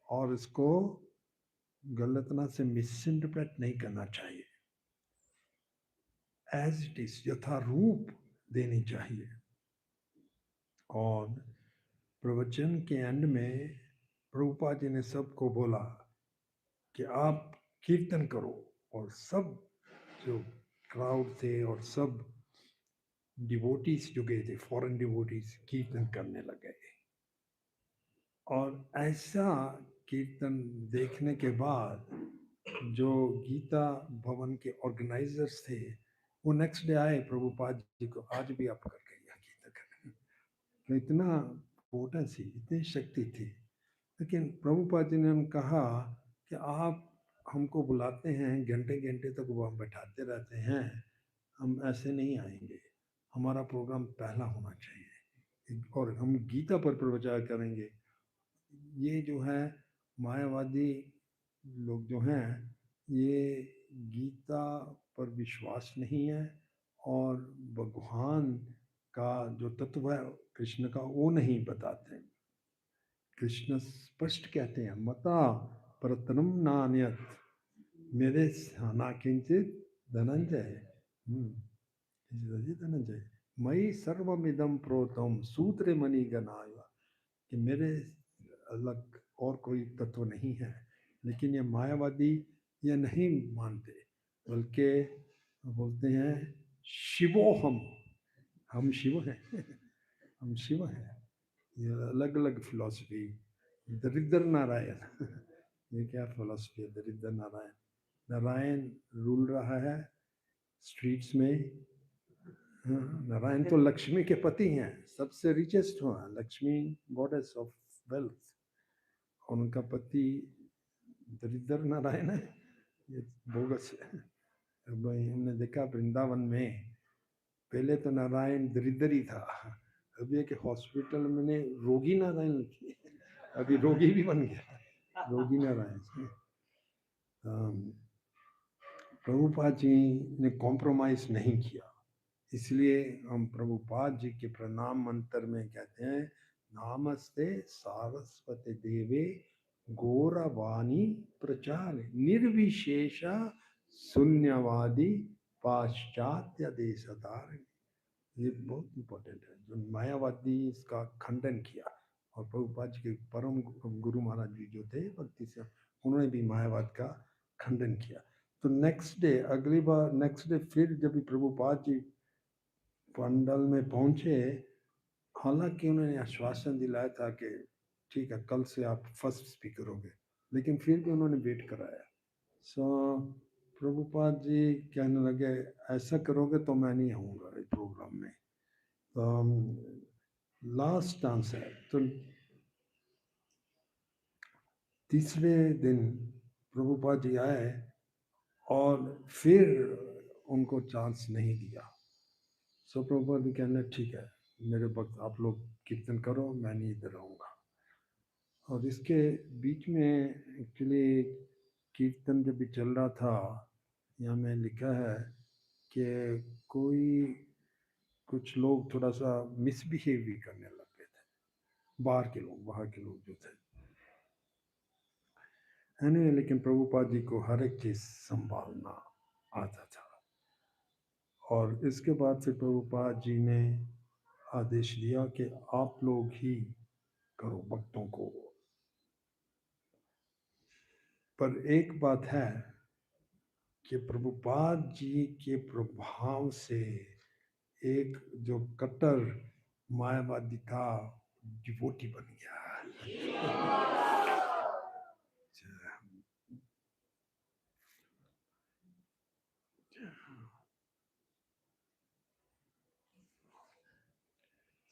और इसको गलतना से मिसइंटरप्रेट नहीं करना चाहिए। एज इट इज यथारूप देनी चाहिए। और प्रवचन के एंड में प्रभुपाद जी ने सबको बोला कि आप कीर्तन करो, और सब जो क्राउड थे और सब डिवोटीज जो गए थे, फॉरेन डिवोटीज, कीर्तन करने लगे। और ऐसा कीर्तन देखने के बाद जो गीता भवन के ऑर्गेनाइजर्स थे वो नेक्स्ट डे आए प्रभुपाद जी को, आज भी आप करके गीता करने। तो इतना पोटेंसी, इतनी शक्ति थी। लेकिन प्रभुपाद जी ने कहा कि आप हमको बुलाते हैं, घंटे घंटे तक वो हम बैठाते रहते हैं, हम ऐसे नहीं आएंगे, हमारा प्रोग्राम पहला होना चाहिए और हम गीता पर प्रवचन करेंगे। ये जो है मायावादी लोग जो हैं, ये गीता पर विश्वास नहीं है और भगवान का जो तत्व है कृष्ण का वो नहीं बताते। कृष्ण स्पष्ट कहते हैं, मता परतनम नान्यत मेरे ना किंचित धनंजय। धनंजय मई सर्वमिदम प्रोतम सूत्र मणि गणाय, कि मेरे अलग और कोई तत्व नहीं है। लेकिन ये मायावादी ये नहीं मानते, बल्कि बोलते हैं शिवो हम शिव हैं हम शिव हैं। ये अलग अलग फिलॉसफी। दरिद्र नारायण ये क्या फिलॉसफी है, दरिद्र नारायण। नारायण रूल रहा है स्ट्रीट्स में। नारायण तो लक्ष्मी के पति हैं, सबसे रिचेस्ट हुआ लक्ष्मी, गॉडेस ऑफ वेल्थ। उनका पति दरिद्र नारायण है, ये बोगस है। अब हमने देखा वृंदावन में पहले तो नारायण दरिद्र ही था, अभी एक हॉस्पिटल में रोगी नारायण लिखी, अभी रोगी भी बन गया, रोगी नारायण। प्रभुपाद जी ने कॉम्प्रोमाइज नहीं किया, इसलिए हम प्रभुपाद जी के प्रणाम मंत्र में कहते हैं, नामस्ते सारस्वती देवे गौरवाणी प्रचार निर्विशेष शून्यवादी पाश्चात्य देशधार। ये बहुत इंपॉर्टेंट है। जो मायावादी इसका खंडन किया, और प्रभुपाद जी के परम गुरु महाराज जी जो थे भक्ति से, उन्होंने भी मायावाद का खंडन किया। तो नेक्स्ट डे, अगली बार नेक्स्ट डे फिर जब प्रभुपाद जी पंडल में पहुंचे, हालांकि उन्होंने आश्वासन दिलाया था कि ठीक है कल से आप फर्स्ट स्पीकर होंगे, लेकिन फिर भी उन्होंने वेट कराया। सो प्रभुपाद जी कहने लगे ऐसा करोगे तो मैं नहीं आऊँगा इस प्रोग्राम में। तो लास्ट चांस है। तो तीसरे दिन प्रभुपाद जी आए और फिर उनको चांस नहीं दिया। सो प्रभुपाद जी कहने ठीक है, मेरे वक्त आप लोग कीर्तन करो, मैं नहीं इधर रहूँगा। और इसके बीच में एक्चुअली कीर्तन जब भी चल रहा था, यहाँ में लिखा है कि कुछ लोग थोड़ा सा मिसबिहेव भी करने लग गए थे, बाहर के लोग जो थे। anyway, लेकिन प्रभुपाद जी को हर एक चीज संभालना आता था। और इसके बाद से प्रभुपाद जी ने आदेश दिया कि आप लोग ही करो भक्तों को। पर एक बात है कि प्रभुपाद जी के प्रभाव से एक जो कट्टर मायावादी था डिवोटी बन गया।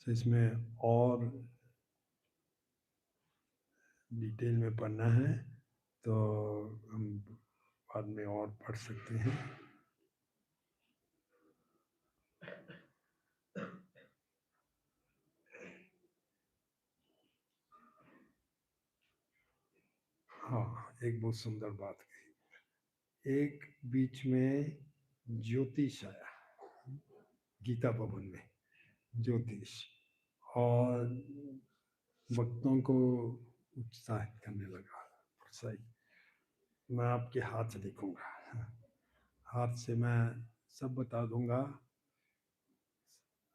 तो इसमें और डिटेल में पढ़ना है तो हम बाद में और पढ़ सकते हैं। हाँ, एक बहुत सुंदर बात कही। एक बीच में ज्योतिष आया गीता भवन में, ज्योतिष, और भक्तों को उत्साहित करने लगा, प्रोत्साहित। मैं आपके हाथ से देखूंगा, हाथ से मैं सब बता दूंगा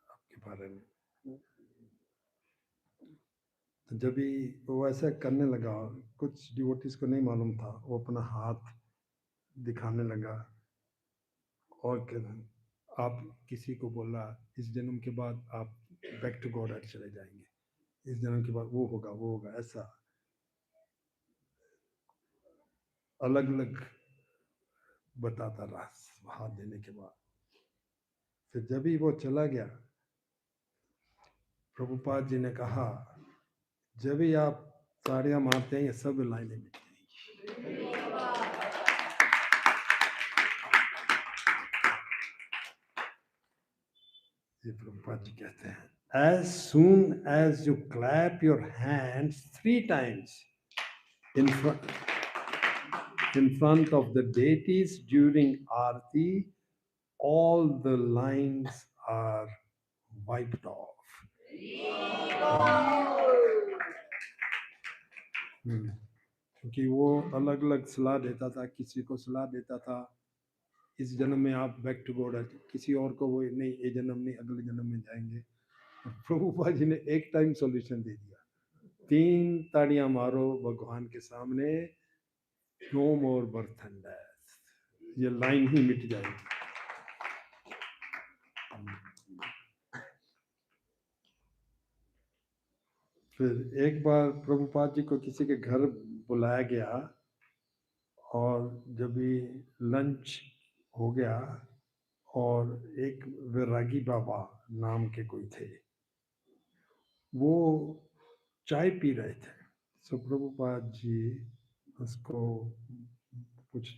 आपके बारे में। तो जब भी वो ऐसा करने लगा, कुछ डिवोटीज को नहीं मालूम था, वो अपना हाथ दिखाने लगा और आप किसी को बोला इस जन्म के बाद आप बैक टू गॉड चले जाएंगे, इस जन्म के बाद वो होगा, ऐसा अलग अलग बताता रहा हाथ देने के बाद। फिर जब ही वो चला गया, प्रभुपाद जी ने कहा जब भी आप ताड़ियां मारते हैं ये सब लाइनें मिट जाएंगी। ये प्रभुपाद जी कहते हैं, as soon as you clap your hands 3 times in front of the deities during Aarti, all the lines are wiped off. क्योंकि वो अलग अलग सलाह देता था, किसी को सलाह देता था इस जन्म में आप बैक टू गॉड, किसी और को वो नहीं ये जन्म नहीं अगले जन्म में जाएंगे। प्रभुपाद जी ने एक टाइम सॉल्यूशन दे दिया, 3 ताड़ियां मारो भगवान के सामने, no more birth and death, ये लाइन ही मिट जाएगी। फिर एक बार प्रभुपाद जी को किसी के घर बुलाया गया और जब भी लंच हो गया और एक वैरागी बाबा नाम के कोई थे, वो चाय पी रहे थे। सो प्रभुपाद जी उसको पूछ,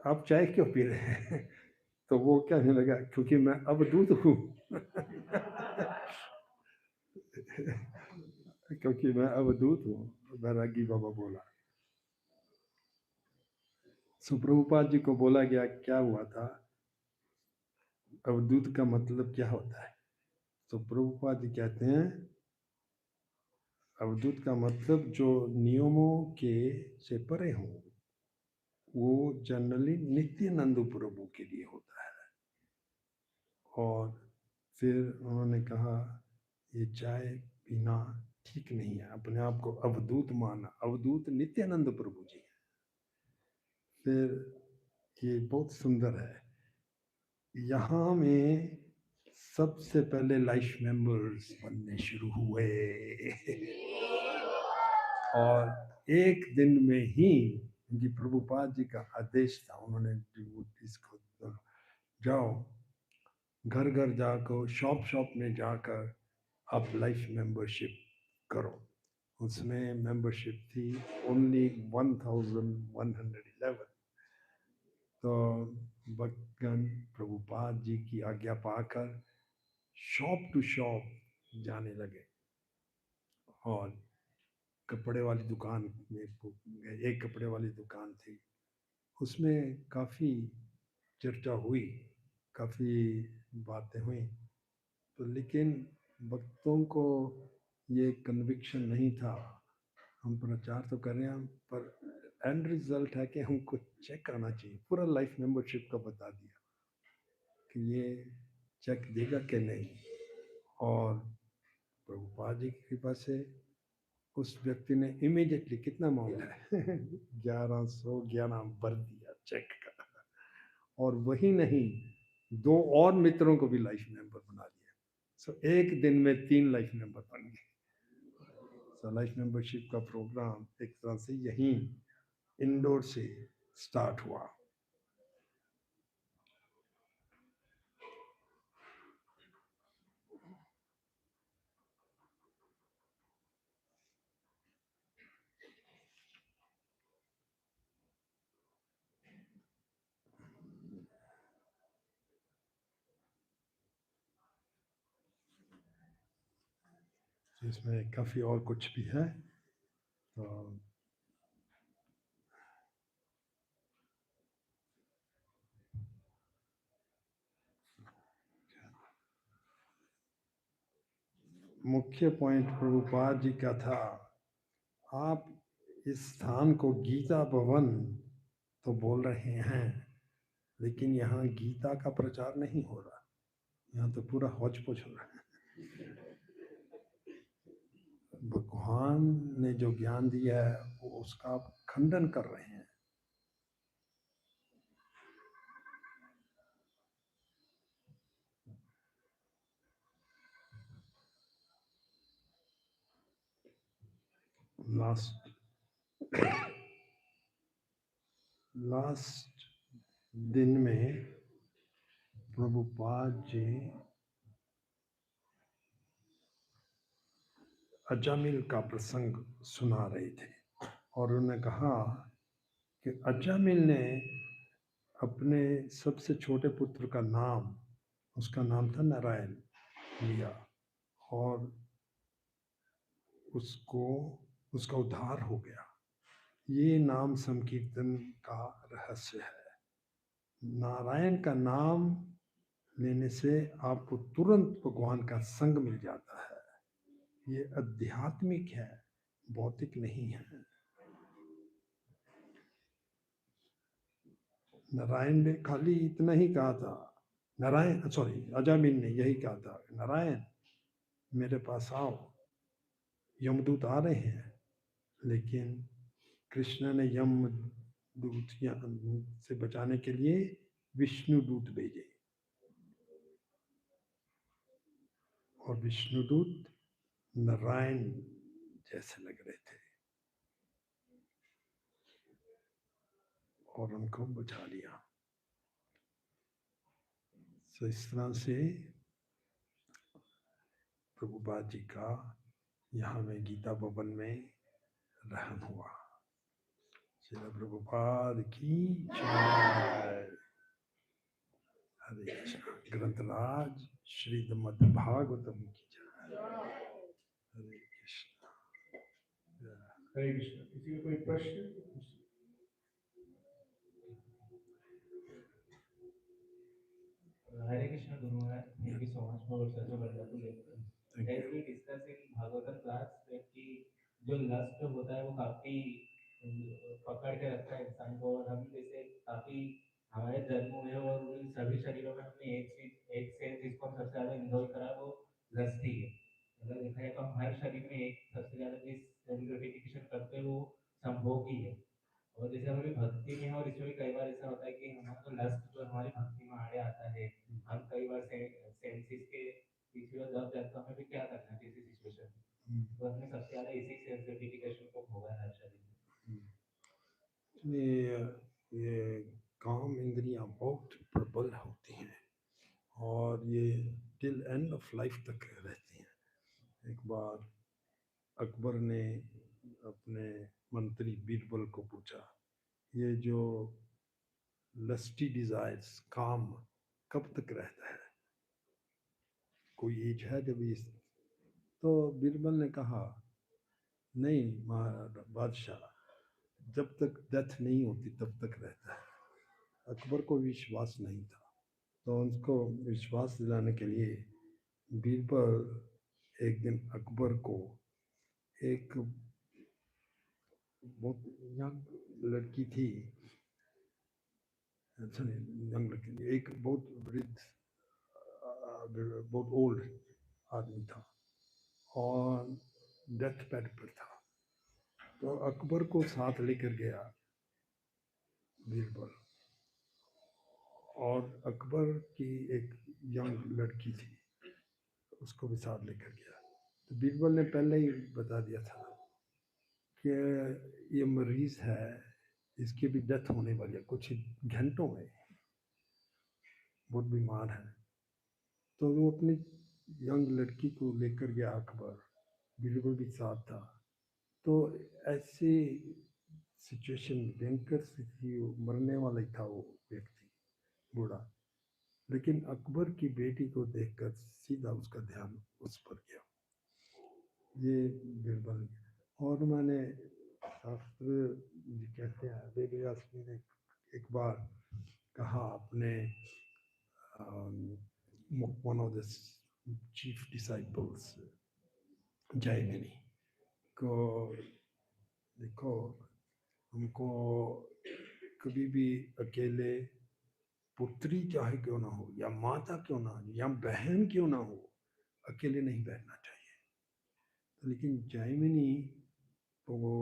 आप चाय क्यों पी रहे हैं? तो वो कहने लगा क्योंकि मैं अवधूत हूँ। क्योंकि मैं अवधूत हूँ, वैरागी बाबा बोला। सो प्रभुपाद जी को बोला गया क्या हुआ था, अवधूत का मतलब क्या होता है? तो प्रभुपाद जी कहते हैं अवधूत का मतलब जो नियमों के से परे हो, वो जनरली नित्यानंद प्रभु के लिए होता है। और फिर उन्होंने कहा ये चाय पीना ठीक नहीं है, अपने आप को अवधूत माना, अवधूत नित्यानंद प्रभु जी है। फिर ये बहुत सुंदर है, यहाँ में सबसे पहले लाइफ मेंबर्स बनने शुरू हुए और एक दिन में ही जी प्रभुपाद जी का आदेश था, उन्होंने इसको जाओ घर घर जाकर शॉप शॉप में जाकर आप लाइफ मेंबरशिप करो। उसमें मेंबरशिप थी ओनली 1111। तो भक्तगण प्रभुपाद जी की आज्ञा पाकर शॉप टू शॉप जाने लगे और कपड़े वाली दुकान में एक कपड़े वाली दुकान थी, उसमें काफ़ी चर्चा हुई, काफ़ी बातें हुई। तो लेकिन भक्तों को ये कन्विक्शन नहीं था, हम प्रचार तो कर रहे हैं पर एंड रिजल्ट है कि हमको चेक करना चाहिए। पूरा लाइफ मेंबरशिप का बता दिया कि ये चेक देगा कि नहीं। और प्रभुपाद जी की कृपा से उस व्यक्ति ने इमीडिएटली कितना अमाउंट है 1111 भर दिया चेक का। और वही नहीं, दो और मित्रों को भी लाइफ मेंबर बना दिया। सो एक दिन में 3 लाइफ मेंबर बन गए। सो लाइफ मेंबरशिप का प्रोग्राम एक तरह से यहीं इंडोर से स्टार्ट हुआ। इसमें काफ़ी और कुछ भी है। तो मुख्य पॉइंट प्रभुपाद जी का था, आप इस स्थान को गीता भवन तो बोल रहे हैं, लेकिन यहाँ गीता का प्रचार नहीं हो रहा, यहाँ तो पूरा हौच पौच हो रहा है। भगवान ने जो ज्ञान दिया है वो उसका आप खंडन कर रहे हैं। लास्ट दिन में प्रभुपाद जी अजामिल का प्रसंग सुना रहे थे और उन्होंने कहा कि अजामिल ने अपने सबसे छोटे पुत्र का नाम, उसका नाम था नारायण, लिया और उसको उसका उद्धार हो गया। ये नाम संकीर्तन का रहस्य है। नारायण का नाम लेने से आपको तुरंत भगवान का संग मिल जाता है। ये आध्यात्मिक है, भौतिक नहीं है। नारायण ने खाली इतना ही कहा था, नारायण सॉरी अजामिल ने यही कहा था, नारायण मेरे पास आओ, यमदूत आ रहे हैं। लेकिन कृष्ण ने यमदूत से बचाने के लिए विष्णु दूत भेजे और विष्णु दूत नारायण जैसे लग रहे थे और उनको बचा लिया। तो इस तरह से प्रभुपाद जी का यहाँ में गीता भवन में रहन हुआ। श्री प्रभुपाद की जय। हरे कृष्ण। ग्रंथराज श्रीमद् भागवतम की जय। हरे कृष्ण। हरे कृष्ण। किसी का कोई प्रश्न? Hare Krishna Guru Maharaj, thank you so much for such a wonderful lecture. As we discuss in Bhagavatam class that कि जो लस्ट होता है वो काफी पकड़ के रखता है इंसान को, और हम जैसे काफी हमारे जन्म हुए और उन सभी शरीरों में हमने एक सेंस जिसको हम सबसे ज्यादा एंजॉय करा वो लस्ट ही है। अगर देखा जाए तो हम हर शरीर में एक सबसे ज्यादा जिस ग्रेटिफिकेशन करते हैं वो संभोग ही है। और जैसे हमारी भक्ति में है, और इसमें भी कई बार ऐसा होता है कि हमारा लस्ट जो हमारी भक्ति में आड़े आता है, हम कई बार सेंसेस के पीछे दब जाते हैं, हमें भी क्या करना है किसी सिचुएशन में। तो हमने सबसे ज्यादा इसी सेंस ग्रेटिफिकेशन को भोगा है हर शरीर में। और ये टिल एंड ऑफ लाइफ तक रहती हैं। एक बार अकबर ने अपने मंत्री बीरबल को पूछा, ये जो लस्टी डिजायर्स, काम कब तक रहता है, कोई एज है जब इस? तो बीरबल ने कहा, नहीं बादशाह, जब तक डेथ नहीं होती तब तक रहता है। अकबर को विश्वास नहीं था, तो उनको विश्वास दिलाने के लिए बीरबल एक दिन अकबर को एक बहुत यंग लड़की थी, यंग लड़की, एक बहुत वृद्ध, बहुत ओल्ड आदमी था और डेथ बेड पर था। तो अकबर को साथ लेकर गया बीरबल, और अकबर की एक यंग लड़की थी, उसको भी साथ लेकर गया। तो बीरबल ने पहले ही बता दिया था कि ये मरीज है, इसकी भी डेथ होने वाली है कुछ घंटों में, बहुत बीमार है। तो वो अपनी यंग लड़की को लेकर गया अकबर, बीरबल भी साथ था। तो ऐसी सिचुएशन भयंकर सी थी, मरने वाला ही था वो व्यक्ति, बूढ़ा। लेकिन अकबर की बेटी को देखकर सीधा उसका ध्यान उस पर गया। ये बीरबल। और मैंने शास्त्र जी कहते हैं, वेदव्यास जी ने एक बार कहा अपने one of the chief disciples Jaimini को, देखो हमको कभी भी अकेले, पुत्री चाहे क्यों ना हो या माता क्यों ना हो या बहन क्यों ना हो, अकेले नहीं बैठना चाहिए। लेकिन जयमिनी को वो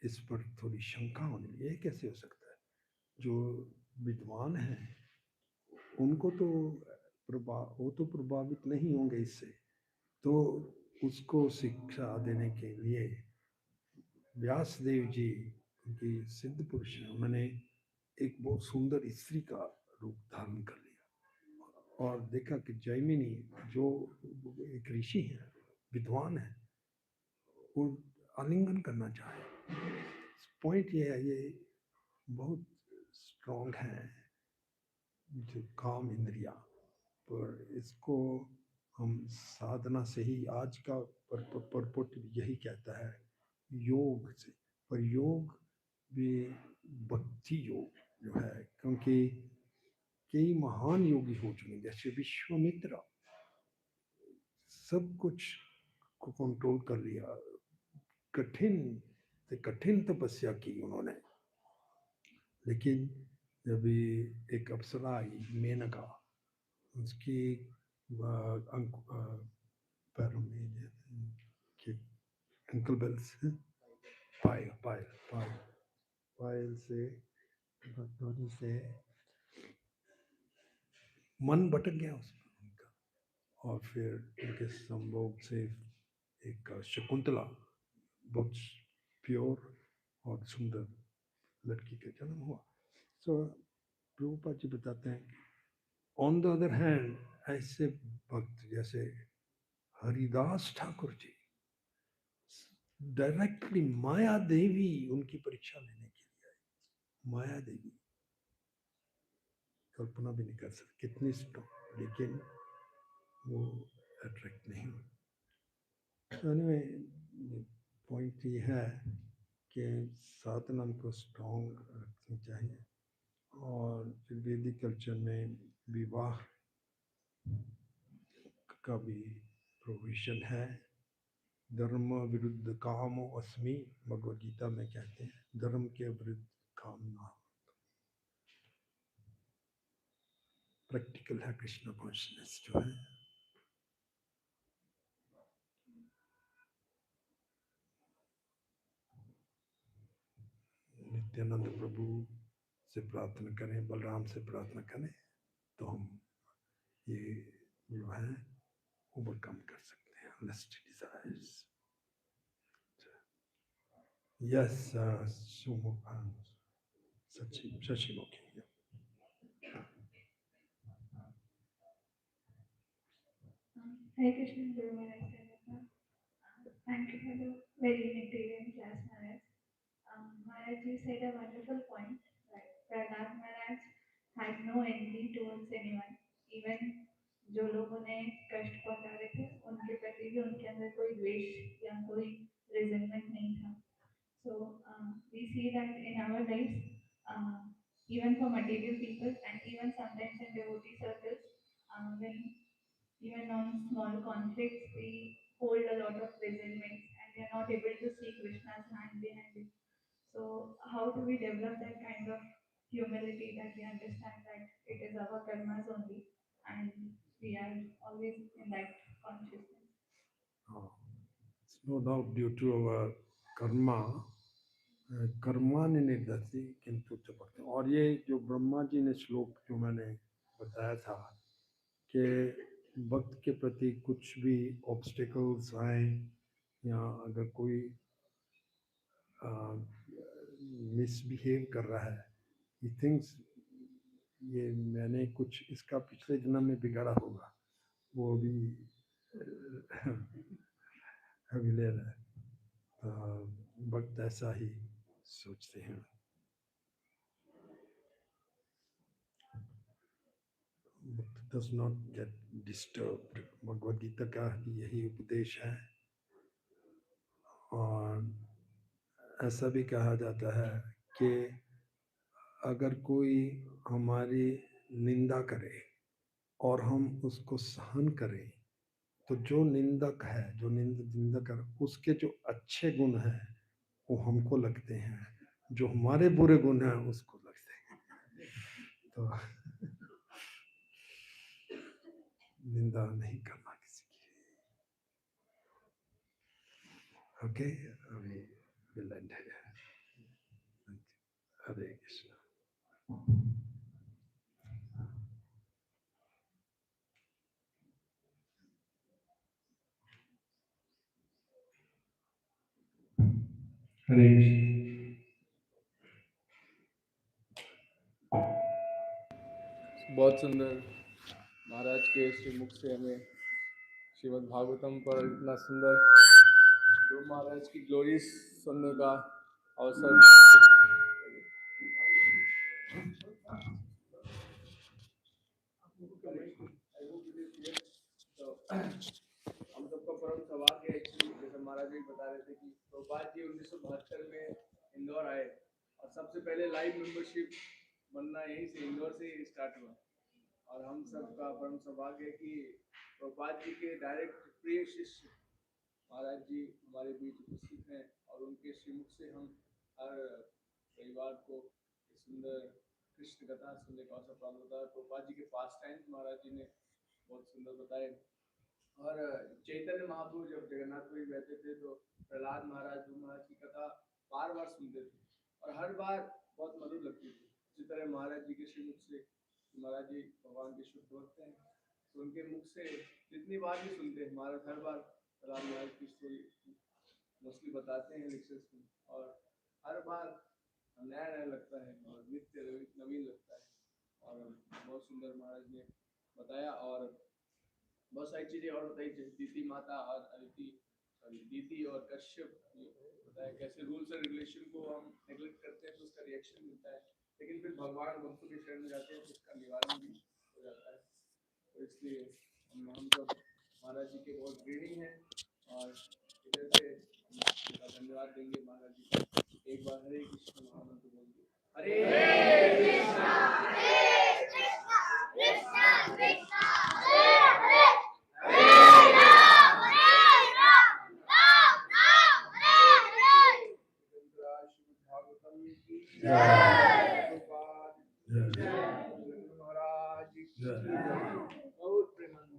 इस पर थोड़ी शंका होने लगी, ये कैसे हो सकता है, जो विद्वान हैं उनको तो वो तो प्रभावित नहीं होंगे इससे। तो उसको शिक्षा देने के लिए व्यासदेव जी, उनकी सिद्ध पुरुष हैं, उन्होंने एक बहुत सुंदर स्त्री का रूप धारण कर लिया और देखा कि जयमिनी जो एक ऋषि हैं, विद्वान है, वो आलिंगन करना चाहे। पॉइंट ये है, ये बहुत स्ट्रॉन्ग है जो काम इंद्रिया, पर इसको हम साधना से ही, आज का परपोट यही कहता है योग से, पर योग भी भक्ति योग जो है, क्योंकि कई महान योगी हो चुके जैसे विश्वामित्र, सब कुछ को कंट्रोल कर लिया, कठिन से कठिन तपस्या की उन्होंने। लेकिन जब एक अप्सरा आई मेनका, उसकी पैरों में अंकल बेल्स, पायल पायल पायल पायल से धोनी से मन भटक गया उसका उनका, और फिर उनके संभोग से एक शकुंतला, बहुत प्योर और सुंदर लड़की का जन्म हुआ। सो प्रभुपाद जी बताते हैं, ऑन द अदर हैंड ऐसे भक्त जैसे हरिदास ठाकुर जी डायरेक्टली माया देवी उनकी परीक्षा लेने के लिए आई। माया देवी कल्पना भी नहीं कर सकते कितनी स्ट्रॉन्ग, लेकिन वो अट्रैक्ट नहीं हुई। एनीवे पॉइंट ये है कि साधना को स्ट्रॉन्ग रखनी चाहिए। और वैदिक कल्चर में विवाह का भी प्रोविजन है। धर्म विरुद्ध कामो अस्मि, भगवद गीता में कहते हैं, धर्म के विरुद्ध काम ना। प्रैक्टिकल है कृष्ण कॉन्शियसनेस जो है। नित्यानंद प्रभु से प्रार्थना करें, बलराम से प्रार्थना करें, तो हम ये जो है ओवरकम कर सकते हैं लस्ट डिजायर्स। यस सुमो सची शशि मुखी। Hare Krishna Guru Maharaj. Thank you for the very material class, Maharaj. Maharaj, you said a wonderful point. Like Prahlad Maharaj had no envy towards anyone. Even जो लोगों ने कष्ट पहुंचा रहे थे उनके प्रति भी उनके अंदर कोई द्वेष या कोई रिजेंटमेंट नहीं था. So we see that in our lives, even for material people and even sometimes in devotee circles, when even on small conflicts, we hold a lot of resentment and we are not able to see Krishna's hand behind it. So, how do we develop that kind of humility that we understand that it is our karmas only and we are always in that consciousness? It's no doubt due to our karma. Karma ने निर्दती किंतु चपकते. और ये जो ब्रह्मा जी ने श्लोक जो मैंने बताया था कि भक्त के प्रति कुछ भी ऑब्स्टिकल्स आए या अगर कोई मिसबिहेव कर रहा है, ही थिंक्स ये मैंने कुछ इसका पिछले जन्म में बिगाड़ा होगा, वो भी ले रहा है. भक्त ऐसा ही सोचते हैं. Does not get disturbed. Bhagavad Gita का यही उपदेश है. और ऐसा भी कहा जाता है कि अगर कोई हमारी निंदा करे और हम उसको सहन करें, तो जो निंदक है, जो निंदक है, उसके जो अच्छे गुण हैं वो हमको लगते हैं, जो हमारे बुरे गुण हैं उसको लगते हैं. तो निंदा नहीं करना किसी की. ओके, अभी विल एंड है. हरे कृष्ण. हरे कृष्ण. बहुत सुंदर महाराज के श्रीमुख से हमें श्रीमद् भागवतम पर इतना सुंदर ध्रुव महाराज की ग्लोरीज सुनने का अवसर. हम सबका परम सौभाग्य है एक्चुअली, जैसे महाराज जी बता रहे थे कि प्रभुपाद जी 1972 में इंदौर आए और सबसे पहले लाइव मेंबरशिप बनना यहीं से इंदौर से ही स्टार्ट हुआ. और हम सबका परम सौभाग्य है कि प्रभुपाद जी के डायरेक्ट प्रिय शिष्य महाराज जी हमारे बीच उपस्थित हैं और उनके श्रीमुख से हम हर रविवार को सुंदर कृष्ण कथा सुनने का अवसर प्राप्त होता है. प्रभुपाद जी के पास टाइम्स महाराज जी ने बहुत सुंदर बताए. और चैतन्य महाप्रभु जब जगन्नाथपुरी रहते थे तो प्रहलाद महाराज ध्रुव महाराज की कथा बार बार सुनते थे और हर बार बहुत मधुर लगती थी. इसी तरह महाराज जी के श्रीमुख से, महाराज जी भगवान के शुद्ध भक्त हैं, तो उनके मुख से जितनी बार भी सुनते हैं महाराज हर बार प्रहलाद महाराज की स्टोरी मोस्टली बताते हैं लेक्चर्स में और हर बार नया नया लगता है और नित्य नवीन लगता है. और बहुत सुंदर महाराज ने बताया और बहुत सारी चीजें और बताई, दीदी माता और दीदी और कश्यप बताया कैसे रूल्स एंड रेगुलेशन को हम नेग्लेक्ट करते हैं तो उसका रिएक्शन मिलता है, लेकिन फिर भगवान भक्तों के शरण में जाते हैं तो उसका निवारण भी हो जाता है. तो इसलिए हम सब महाराज जी के बहुत ऋणी हैं और इधर से हम उनका धन्यवाद देंगे महाराज जी को. एक बार हरे कृष्ण महामंत्र बोलिए. हरे कृष्णा कृष्णा कृष्णा हरे हरे, हरे राम राम हरे हरे. श्रीमद् भागवतम की जय. प्रभुपाद जय. महाराज की जय. बहुत प्रेमानंद.